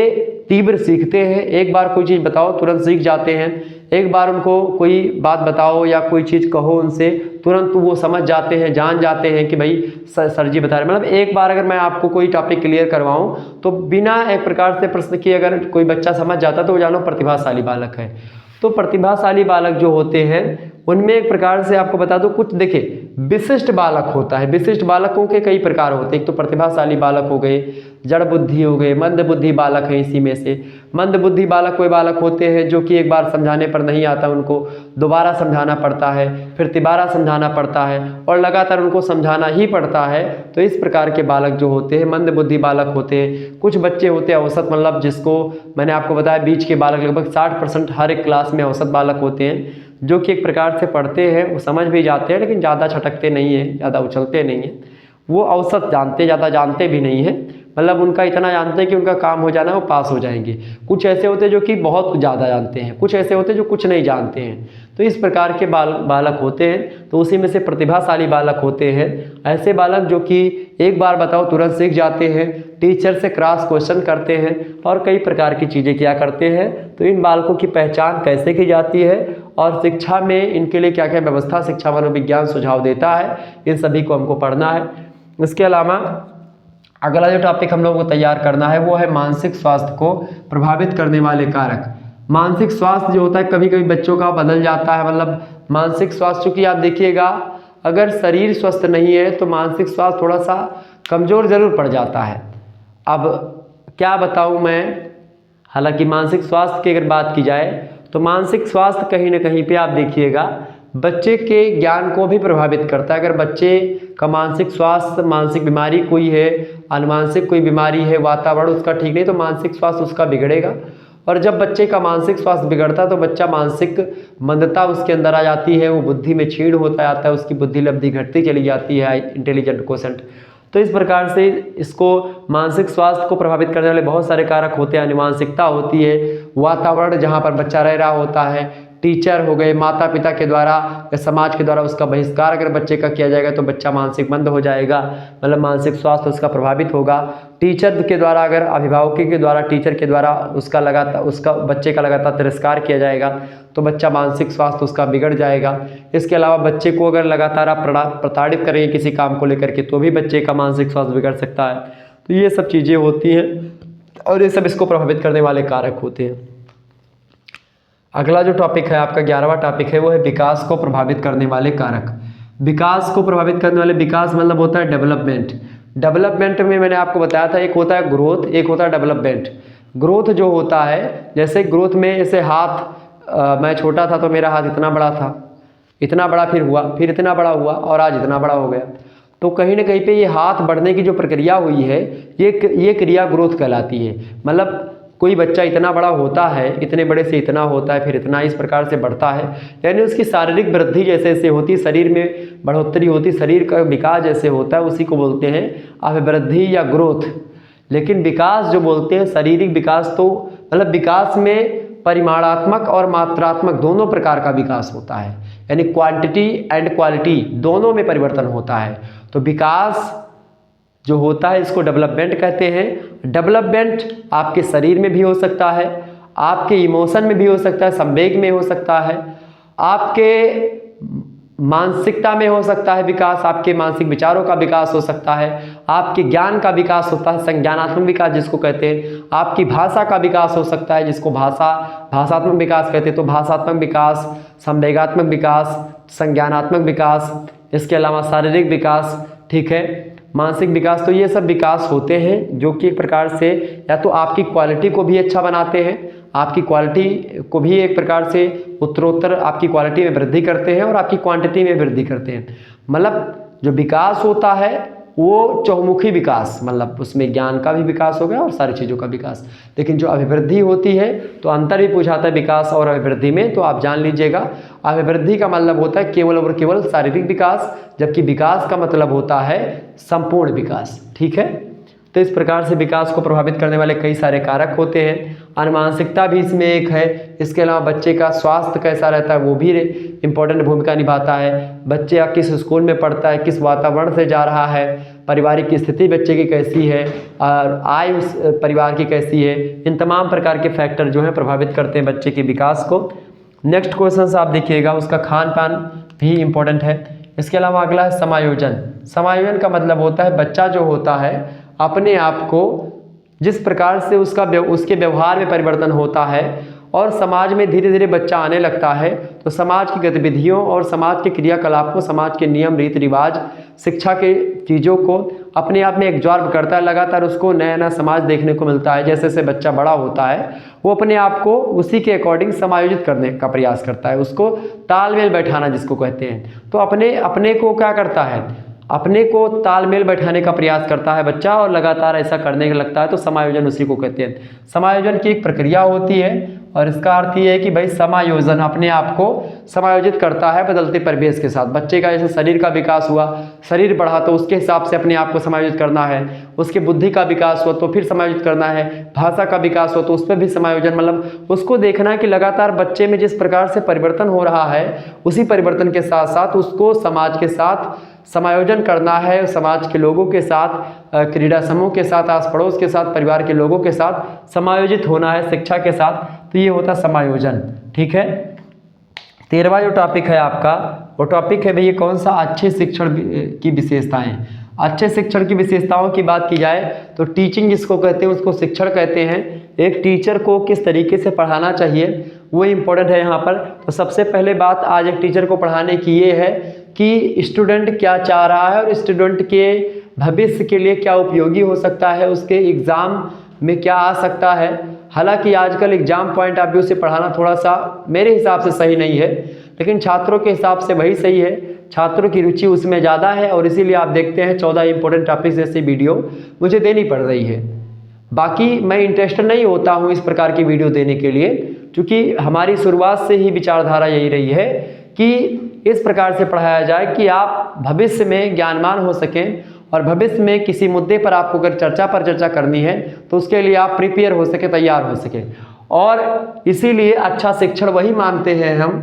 तीव्र सीखते हैं। एक बार कोई चीज़ बताओ तुरंत सीख जाते हैं, एक बार उनको कोई बात बताओ या कोई चीज़ कहो उनसे, तुरंत वो समझ जाते हैं, जान जाते हैं कि भाई सर जी बता रहे। मतलब एक बार अगर मैं आपको कोई टॉपिक क्लियर करवाऊं तो बिना एक प्रकार से प्रश्न किए अगर कोई बच्चा समझ जाता तो वो जानो प्रतिभाशाली बालक है। तो प्रतिभाशाली बालक जो होते हैं उनमें एक प्रकार से आपको बता दो कुछ, देखिए विशिष्ट बालक होता है। विशिष्ट बालकों के कई प्रकार होते हैं। एक तो प्रतिभाशाली बालक हो गए, जड़ बुद्धि हो गए, मंद बुद्धि बालक है। इसी में से मंद बुद्धि बालक कोई बालक होते हैं जो कि एक बार समझाने पर नहीं आता, उनको दोबारा समझाना पड़ता है, फिर तिबारा समझाना पड़ता है और लगातार उनको समझाना ही पड़ता है। तो इस प्रकार के बालक जो होते हैं मंद बुद्धि बालक होते हैं। कुछ बच्चे होते हैं औसत, मतलब जिसको मैंने आपको बताया बीच के बालक, लगभग 60% हर एक क्लास में औसत बालक होते हैं जो कि एक प्रकार से पढ़ते हैं, वो समझ भी जाते हैं लेकिन ज़्यादा छटकते नहीं हैं, ज़्यादा उछलते नहीं हैं। वो औसत जानते, ज़्यादा जानते भी नहीं हैं, मतलब उनका इतना जानते हैं कि उनका काम हो जाना है, वो पास हो जाएंगे। कुछ ऐसे होते हैं जो कि बहुत ज़्यादा जानते हैं, कुछ ऐसे होते हैं जो कुछ नहीं जानते हैं। तो इस प्रकार के बालक होते हैं। तो उसी में से प्रतिभाशाली बालक होते हैं ऐसे बालक जो कि एक बार बताओ तुरंत सीख जाते हैं, टीचर से क्रॉस क्वेश्चन करते हैं और कई प्रकार की चीज़ें क्या करते हैं। तो इन बालकों की पहचान कैसे की जाती है और शिक्षा में इनके लिए क्या क्या व्यवस्था शिक्षा मनोविज्ञान सुझाव देता है, इन सभी को हमको पढ़ना है। इसके अलावा अगला जो टॉपिक हम लोगों को तैयार करना है वो है मानसिक स्वास्थ्य को प्रभावित करने वाले कारक। मानसिक स्वास्थ्य जो होता है कभी कभी बच्चों का बदल जाता है, मतलब मानसिक स्वास्थ्य, चूँकि आप देखिएगा अगर शरीर स्वस्थ नहीं है तो मानसिक स्वास्थ्य थोड़ा सा कमज़ोर ज़रूर पड़ जाता है। अब क्या बताऊं मैं। हालांकि मानसिक स्वास्थ्य की अगर बात की जाए तो मानसिक स्वास्थ्य कहीं ना कहीं पे आप देखिएगा बच्चे के ज्ञान को भी प्रभावित करता है। अगर बच्चे का मानसिक स्वास्थ्य, मानसिक बीमारी कोई है, अनुमानसिक कोई बीमारी है, वातावरण उसका ठीक नहीं, तो मानसिक स्वास्थ्य उसका बिगड़ेगा। और जब बच्चे का मानसिक स्वास्थ्य बिगड़ता है तो बच्चा मानसिक मंदता उसके अंदर आ जाती है, वो बुद्धि में छीण होता जाता है, उसकी बुद्धि लब्धि घटती चली जाती है, इंटेलिजेंट कोसेंट। तो इस प्रकार से इसको मानसिक स्वास्थ्य को प्रभावित करने वाले बहुत सारे कारक होते हैं। अनुवांशिकता होती है, वातावरण जहाँ पर बच्चा रह रहा होता है, टीचर हो गए, माता पिता के द्वारा या समाज के द्वारा उसका बहिष्कार अगर बच्चे का किया जाएगा तो बच्चा मानसिक मंद हो जाएगा, मतलब मानसिक स्वास्थ्य उसका प्रभावित होगा। टीचर के द्वारा, अगर अभिभावकों के द्वारा, टीचर के द्वारा उसका बच्चे का लगातार तिरस्कार किया जाएगा तो बच्चा मानसिक स्वास्थ्य उसका बिगड़ जाएगा। इसके अलावा बच्चे को अगर लगातार आप प्रताड़ित करेंगे किसी काम को लेकर के तो भी बच्चे का मानसिक स्वास्थ्य बिगड़ सकता है। तो ये सब चीज़ें होती हैं और ये सब इसको प्रभावित करने वाले कारक होते हैं। अगला जो टॉपिक है आपका 11वां टॉपिक है, वो है विकास को प्रभावित करने वाले कारक। विकास को प्रभावित करने वाले, विकास मतलब होता है डेवलपमेंट। डेवलपमेंट में मैंने आपको बताया था एक होता है ग्रोथ, एक होता है डेवलपमेंट। ग्रोथ जो होता है, जैसे ग्रोथ में जैसे हाथ, मैं छोटा था तो मेरा हाथ इतना बड़ा था, इतना बड़ा फिर हुआ, फिर इतना बड़ा हुआ और आज इतना बड़ा हो गया। तो कहीं ना कहीं पे ये हाथ बढ़ने की जो प्रक्रिया हुई है ये क्रिया ग्रोथ कहलाती है। मतलब कोई बच्चा इतना बड़ा होता है, इतने बड़े से इतना होता है, फिर इतना, इस प्रकार से बढ़ता है, यानी उसकी शारीरिक वृद्धि जैसे जैसे होती है, शरीर में बढ़ोतरी होती, शरीर का विकास जैसे होता है, उसी को बोलते हैं अभिवृद्धि या ग्रोथ। लेकिन विकास जो बोलते हैं शारीरिक विकास, तो मतलब विकास में परिमाणात्मक और मात्रात्मक दोनों प्रकार का विकास होता है, यानी क्वांटिटी एंड क्वालिटी दोनों में परिवर्तन होता है। तो विकास जो होता है इसको डेवलपमेंट कहते हैं। डेवलपमेंट आपके शरीर में भी हो सकता है, आपके इमोशन में भी हो सकता है, संवेग में हो सकता है, आपके मानसिकता में हो सकता है विकास, आपके मानसिक विचारों का विकास हो सकता है, आपके ज्ञान का विकास होता है, संज्ञानात्मक विकास जिसको कहते हैं, आपकी भाषा का विकास हो सकता है जिसको भाषात्मक विकास कहते हैं। तो भाषात्मक विकास, संवेगात्मक विकास, संज्ञानात्मक विकास, इसके अलावा शारीरिक विकास, ठीक है, मानसिक विकास। तो ये सब विकास होते हैं जो कि एक प्रकार से या तो आपकी क्वालिटी को भी अच्छा बनाते हैं, आपकी क्वालिटी को भी एक प्रकार से उत्तरोत्तर आपकी क्वालिटी में वृद्धि करते हैं और आपकी क्वांटिटी में वृद्धि करते हैं। मतलब जो विकास होता है वो चहुमुखी विकास, मतलब उसमें ज्ञान का भी विकास हो गया और सारी चीज़ों का विकास। लेकिन जो अभिवृद्धि होती है तो अंतर भी पूछाता है विकास और अभिवृद्धि में, तो आप जान लीजिएगा अभिवृद्धि का मतलब होता है केवल और केवल शारीरिक विकास, जबकि विकास का मतलब होता है संपूर्ण विकास, ठीक है। तो इस प्रकार से विकास को प्रभावित करने वाले कई सारे कारक होते हैं। अनुवांशिकता भी इसमें एक है। इसके अलावा बच्चे का स्वास्थ्य कैसा रहता है वो भी इम्पोर्टेंट भूमिका निभाता है। बच्चे किस स्कूल में पढ़ता है, किस वातावरण से जा रहा है, पारिवारिक स्थिति बच्चे की कैसी है और आय उस परिवार की कैसी है, इन तमाम प्रकार के फैक्टर जो हैं प्रभावित करते हैं बच्चे के विकास को। नेक्स्ट क्वेश्चन आप देखिएगा, उसका खान पान भी इम्पोर्टेंट है। इसके अलावा अगला है समायोजन। समायोजन का मतलब होता है बच्चा जो होता है अपने आप को जिस प्रकार से उसके व्यवहार में परिवर्तन होता है और समाज में धीरे धीरे बच्चा आने लगता है, तो समाज की गतिविधियों और समाज के क्रियाकलापों, समाज के नियम रीति रिवाज, शिक्षा के चीज़ों को अपने आप में एब्जॉर्ब करता है। लगातार उसको नया नया समाज देखने को मिलता है। जैसे जैसे बच्चा बड़ा होता है वो अपने आप को उसी के अकॉर्डिंग समायोजित करने का प्रयास करता है, उसको तालमेल बैठाना जिसको कहते हैं। तो अपने को क्या करता है, अपने को तालमेल बैठाने का प्रयास करता है बच्चा और लगातार ऐसा करने लगता है, तो समायोजन उसी को कहते हैं। समायोजन की एक प्रक्रिया होती है और इसका अर्थ ये है कि भाई समायोजन अपने आप को समायोजित करता है बदलते परिवेश के साथ। बच्चे का जैसे शरीर का विकास हुआ, शरीर बढ़ा तो उसके हिसाब से अपने आप को समायोजित करना है, उसके बुद्धि का विकास हुआ तो फिर समायोजित करना है, भाषा का विकास हो तो उस पर भी समायोजन, मतलब उसको देखना है कि लगातार बच्चे में जिस प्रकार से परिवर्तन हो रहा है उसी परिवर्तन के साथ साथ उसको समाज के साथ समायोजन करना है, समाज के लोगों के साथ, क्रीड़ा समूह के साथ, आस पड़ोस के साथ, परिवार के लोगों के साथ समायोजित होना है, शिक्षा के साथ। तो ये होता है समायोजन, ठीक है। 13वां जो टॉपिक है आपका वो टॉपिक है भैया कौन सा, अच्छे शिक्षण की विशेषताएं। अच्छे शिक्षण की विशेषताओं की बात की जाए तो टीचिंग जिसको कहते हैं उसको शिक्षण कहते हैं। एक टीचर को किस तरीके से पढ़ाना चाहिए वो इम्पोर्टेंट है यहाँ पर। तो सबसे पहले बात आज एक टीचर को पढ़ाने की ये है कि स्टूडेंट क्या चाह रहा है और स्टूडेंट के भविष्य के लिए क्या उपयोगी हो सकता है, उसके एग्ज़ाम में क्या आ सकता है। हालांकि आजकल एग्जाम पॉइंट ऑफ व्यू से पढ़ाना थोड़ा सा मेरे हिसाब से सही नहीं है, लेकिन छात्रों के हिसाब से वही सही है, छात्रों की रुचि उसमें ज़्यादा है और इसीलिए आप देखते हैं 14 इंपॉर्टेंट टॉपिक्स जैसी वीडियो मुझे देनी पड़ रही है। बाकी मैं इंटरेस्टेड नहीं होता हूँ इस प्रकार की वीडियो देने के लिए, क्योंकि हमारी शुरुआत से ही विचारधारा यही रही है कि इस प्रकार से पढ़ाया जाए कि आप भविष्य में ज्ञानवान हो सकें और भविष्य में किसी मुद्दे पर आपको अगर चर्चा पर चर्चा करनी है तो उसके लिए आप प्रिपेयर हो सके, तैयार हो सके। और इसीलिए अच्छा शिक्षण वही मानते हैं हम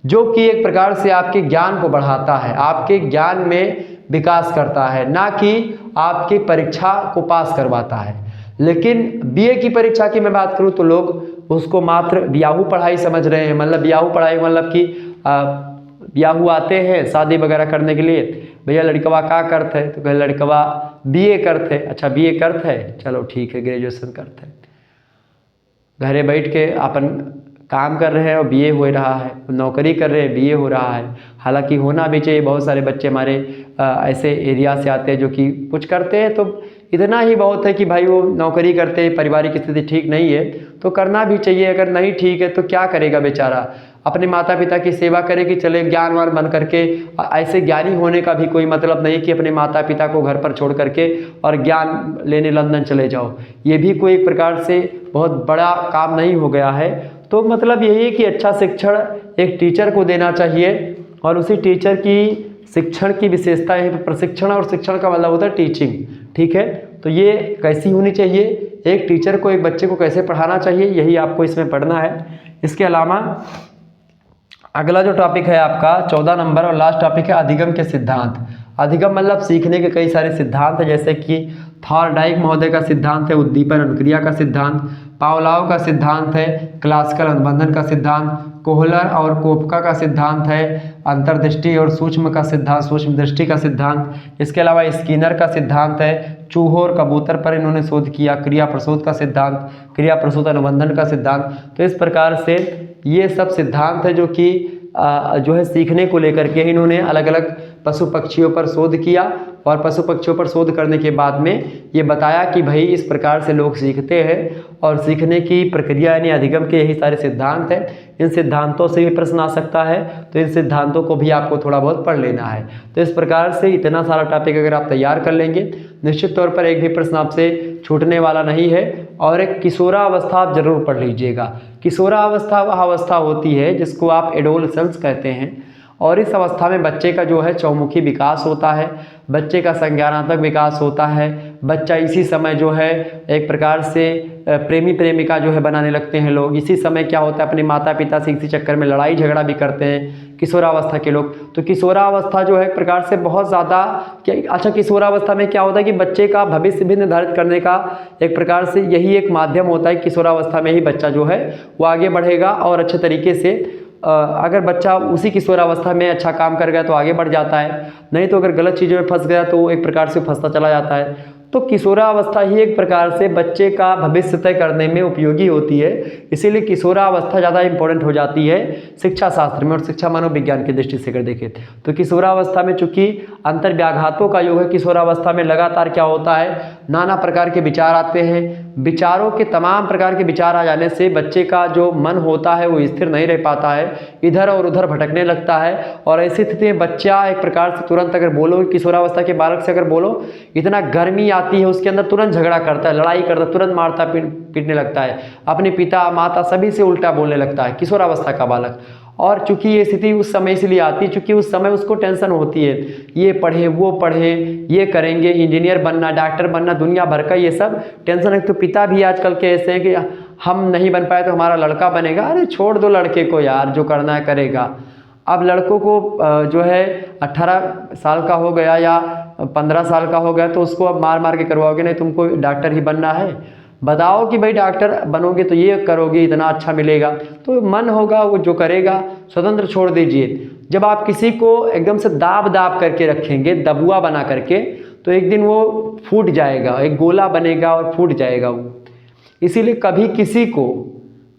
जो कि एक प्रकार से आपके ज्ञान को बढ़ाता है, आपके ज्ञान में विकास करता है, ना कि आपकी परीक्षा को पास करवाता है। लेकिन बीए की परीक्षा की मैं बात करूं तो लोग उसको मात्र ब्याहू पढ़ाई समझ रहे हैं। मतलब ब्याहू पढ़ाई मतलब कि ब्याहू आते हैं शादी वगैरह करने के लिए, भैया लड़कवा का करते है, तो कहे लड़कवा बीए करते। अच्छा बीए करते है, चलो ठीक है ग्रेजुएशन करते हैं, घरे बैठ के अपन काम कर रहे हैं और बीए हो रहा है, नौकरी कर रहे हैं बीए हो रहा है। हालांकि होना भी चाहिए, बहुत सारे बच्चे हमारे ऐसे एरिया से आते हैं जो कि कुछ करते हैं तो इतना ही बहुत है कि भाई वो नौकरी करते हैं, पारिवारिक स्थिति ठीक नहीं है तो करना भी चाहिए। अगर नहीं ठीक है तो क्या करेगा बेचारा, अपने माता पिता की सेवा करे कि चले ज्ञानवान बन करके। ऐसे ज्ञानी होने का भी कोई मतलब नहीं कि अपने माता पिता को घर पर छोड़ करके और ज्ञान लेने लंदन चले जाओ, ये भी कोई एक प्रकार से बहुत बड़ा काम नहीं हो गया है। तो मतलब यही है कि अच्छा शिक्षण एक टीचर को देना चाहिए और उसी टीचर की शिक्षण की विशेषता है प्रशिक्षण, और शिक्षण का मतलब होता है टीचिंग, ठीक है। तो ये कैसी होनी चाहिए, एक टीचर को एक बच्चे को कैसे पढ़ाना चाहिए, यही आपको इसमें पढ़ना है। इसके अलावा अगला जो टॉपिक है आपका 14 नंबर और लास्ट टॉपिक है अधिगम के सिद्धांत। अधिगम मतलब सीखने के कई सारे सिद्धांत हैं, जैसे कि थॉर्नडाइक महोदय का सिद्धांत है उद्दीपन अनुक्रिया का सिद्धांत, पावलोव का सिद्धांत है क्लासिकल अनुबंधन का सिद्धांत, कोहलर और कोपका का सिद्धांत है अंतर्दृष्टि और सूक्ष्म का सिद्धांत, सूक्ष्म दृष्टि का सिद्धांत। इसके अलावा स्किनर का सिद्धांत है चूहों और कबूतर पर इन्होंने शोध किया, क्रिया प्रसूत का सिद्धांत, क्रिया प्रसूत अनुबंधन का सिद्धांत। तो इस प्रकार से ये सब सिद्धांत है जो कि जो है सीखने को लेकर के इन्होंने अलग अलग पशु पक्षियों पर शोध किया और पशु पक्षियों पर शोध करने के बाद में ये बताया कि भाई इस प्रकार से लोग सीखते हैं और सीखने की प्रक्रिया यानी अधिगम के यही सारे सिद्धांत हैं। इन सिद्धांतों से भी प्रश्न आ सकता है, तो इन सिद्धांतों को भी आपको थोड़ा बहुत पढ़ लेना है। तो इस प्रकार से इतना सारा टॉपिक अगर आप तैयार कर लेंगे निश्चित तौर पर एक भी प्रश्न आपसे छूटने वाला नहीं है। और एक किशोरावस्था आप जरूर पढ़ लीजिएगा। किशोरावस्था वह अवस्था होती है जिसको आप एडोलसेंस कहते हैं, और इस अवस्था में बच्चे का जो है चौमुखी विकास होता है, बच्चे का संज्ञानात्मक विकास होता है। बच्चा इसी समय जो है एक प्रकार से प्रेमी प्रेमिका जो है बनाने लगते हैं लोग। इसी समय क्या होता है अपने माता पिता से इसी चक्कर में लड़ाई झगड़ा भी करते हैं किशोरावस्था के लोग। तो किशोरावस्था जो है एक प्रकार से बहुत ज़्यादा अच्छा, किशोरावस्था में क्या होता है कि बच्चे का भविष्य भी निर्धारित करने का एक प्रकार से यही एक माध्यम होता है। किशोरावस्था में ही बच्चा जो है वो आगे बढ़ेगा और अच्छे तरीके से अगर बच्चा उसी किशोरावस्था में अच्छा काम कर गया तो आगे बढ़ जाता है, नहीं तो अगर गलत चीज़ों में फंस गया तो वो एक प्रकार से फंसता चला जाता है। तो किशोरावस्था ही एक प्रकार से बच्चे का भविष्य तय करने में उपयोगी होती है, इसीलिए किशोरावस्था ज़्यादा इंपॉर्टेंट हो जाती है शिक्षा शास्त्र में और शिक्षा मनोविज्ञान की दृष्टि से अगर देखें तो। किशोरावस्था में चूंकि अंतर्व्याघातों का योग है, किशोरावस्था में लगातार क्या होता है नाना प्रकार के विचार आते हैं। विचारों के तमाम प्रकार के विचार आ जाने से बच्चे का जो मन होता है वो स्थिर नहीं रह पाता है, इधर और उधर भटकने लगता है। और ऐसी स्थिति में बच्चा एक प्रकार से तुरंत अगर बोलो किशोरावस्था के बालक से अगर बोलो इतना गर्मी आती है उसके अंदर, तुरंत झगड़ा करता है, लड़ाई करता है, तुरंत मारता पीटने लगता है, अपने पिता माता सभी से उल्टा बोलने लगता है किशोरावस्था का बालक। और चूंकि ये स्थिति उस समय इसलिए आती है चूंकि उस समय उसको टेंशन होती है, ये पढ़े वो पढ़े, ये करेंगे, इंजीनियर बनना, डॉक्टर बनना, दुनिया भर का ये सब टेंशन है। तो पिता भी आजकल के ऐसे हैं कि हम नहीं बन पाए तो हमारा लड़का बनेगा। अरे छोड़ दो लड़के को यार, जो करना है करेगा। अब लड़कों को जो है 18 साल का हो गया या 15 साल का हो गया तो उसको अब मार मार के करवाओगे, नहीं तुमको डॉक्टर ही बनना है, बताओ कि भाई डॉक्टर बनोगे तो ये करोगे इतना अच्छा मिलेगा, तो मन होगा वो जो करेगा, स्वतंत्र छोड़ दीजिए। जब आप किसी को एकदम से दाब दाब करके रखेंगे, दबुआ बना करके, तो एक दिन वो फूट जाएगा, एक गोला बनेगा और फूट जाएगा वो। इसीलिए कभी किसी को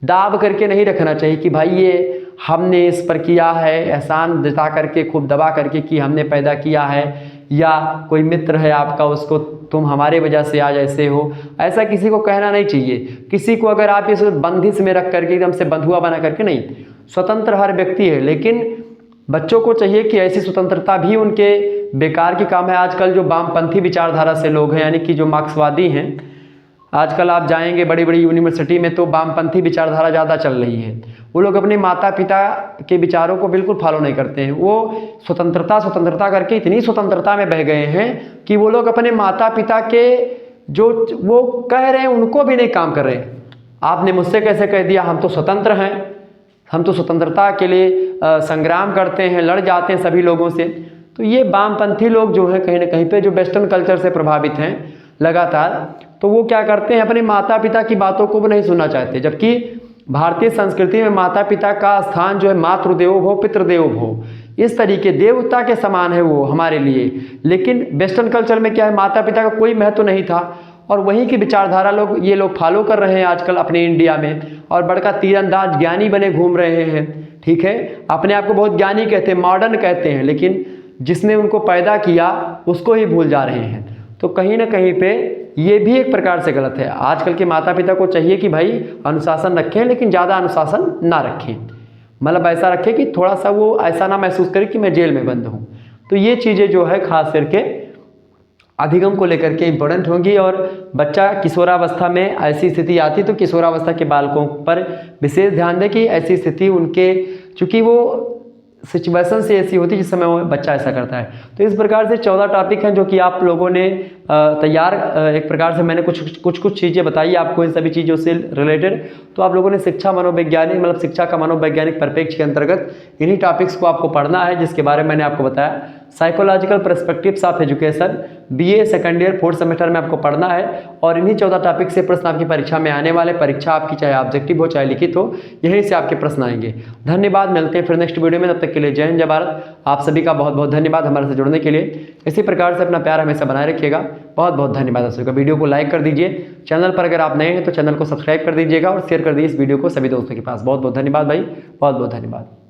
दाब करके नहीं रखना चाहिए कि भाई ये हमने इस पर किया है, एहसान जता करके खूब दबा करके कि हमने पैदा किया है, या कोई मित्र है आपका, उसको तुम हमारे वजह से आज ऐसे हो, ऐसा किसी को कहना नहीं चाहिए। किसी को अगर आप इस बंदिश में रख करके एकदम से बंधुआ बना करके नहीं, स्वतंत्र हर व्यक्ति है, लेकिन बच्चों को चाहिए कि ऐसी स्वतंत्रता भी उनके बेकार की काम है। आजकल जो वामपंथी विचारधारा से लोग हैं, यानी कि जो मार्क्सवादी हैं, आजकल आप जाएंगे बड़ी बड़ी यूनिवर्सिटी में तो वामपंथी विचारधारा ज़्यादा चल रही है। वो लोग अपने माता पिता के विचारों को बिल्कुल फॉलो नहीं करते हैं। वो स्वतंत्रता करके इतनी स्वतंत्रता में बह गए हैं कि वो लोग अपने माता पिता के जो वो कह रहे हैं उनको भी नहीं काम कर रहे हैं। आपने मुझसे कैसे कह दिया, हम तो स्वतंत्र हैं, हम तो स्वतंत्रता के लिए संग्राम करते हैं, लड़ जाते हैं सभी लोगों से। तो ये वामपंथी लोग जो हैं कहीं ना कहीं पे जो वेस्टर्न कल्चर से प्रभावित हैं लगातार, तो वो क्या करते हैं, अपने माता पिता की बातों को वो नहीं सुनना चाहते। जबकि भारतीय संस्कृति में माता पिता का स्थान जो है मातृदेवो भव पितृदेवो भव, इस तरीके देवता के समान है वो हमारे लिए। लेकिन वेस्टर्न कल्चर में क्या है, माता पिता का कोई महत्व नहीं था, और वहीं की विचारधारा ये लोग फॉलो कर रहे हैं आजकल अपने इंडिया में, और बड़का तीरंदाज ज्ञानी बने घूम रहे हैं। ठीक है, अपने आप को बहुत ज्ञानी कहते हैं, मॉडर्न कहते हैं, लेकिन जिसने उनको पैदा किया उसको ही भूल जा रहे हैं। तो कहीं ना कहीं पे ये भी एक प्रकार से गलत है। आजकल के माता पिता को चाहिए कि भाई अनुशासन रखें, लेकिन ज़्यादा अनुशासन ना रखें, मतलब ऐसा रखें कि थोड़ा सा वो ऐसा ना महसूस करे कि मैं जेल में बंद हूँ। तो ये चीज़ें जो है खास करके अधिगम को लेकर के इम्पोर्टेंट होंगी। और बच्चा किशोरावस्था में ऐसी स्थिति आती तो किशोरावस्था के बालकों पर विशेष ध्यान दें कि ऐसी स्थिति उनके, चूँकि वो सिचुएशन से ऐसी होती है जिस समय वो बच्चा ऐसा करता है। तो इस प्रकार से 14 टॉपिक हैं जो कि आप लोगों ने तैयार, एक प्रकार से मैंने कुछ चीज़ें बताई आपको इन सभी चीज़ों से रिलेटेड। तो आप लोगों ने शिक्षा मनोवैज्ञानिक, मतलब शिक्षा का मनोवैज्ञानिक परिप्रेक्ष्य के अंतर्गत इन्हीं टॉपिक्स को आपको पढ़ना है, जिसके बारे में मैंने आपको बताया। Psychological perspectives of education BA second year 4th semester में आपको पढ़ना है, और इन्हीं 14 टॉपिक से प्रश्न आपकी परीक्षा में आने वाले। परीक्षा आपकी चाहे ऑब्जेक्टिव हो चाहे लिखित हो, यहीं से आपके प्रश्न आएंगे। धन्यवाद, मिलते हैं फिर नेक्स्ट वीडियो में। तब तक के लिए जय हिंद जय भारत। आप सभी का बहुत बहुत धन्यवाद हमारे से जुड़ने के लिए। इसी प्रकार से अपना प्यार हमेशा बनाए रखिएगा। बहुत बहुत धन्यवाद आप सभी का। वीडियो को लाइक कर दीजिए, चैनल पर अगर आप नए हैं तो चैनल को सब्सक्राइब कर दीजिएगा, और शेयर कर दीजिए इस वीडियो को सभी दोस्तों के पास। बहुत बहुत धन्यवाद भाई, बहुत बहुत धन्यवाद।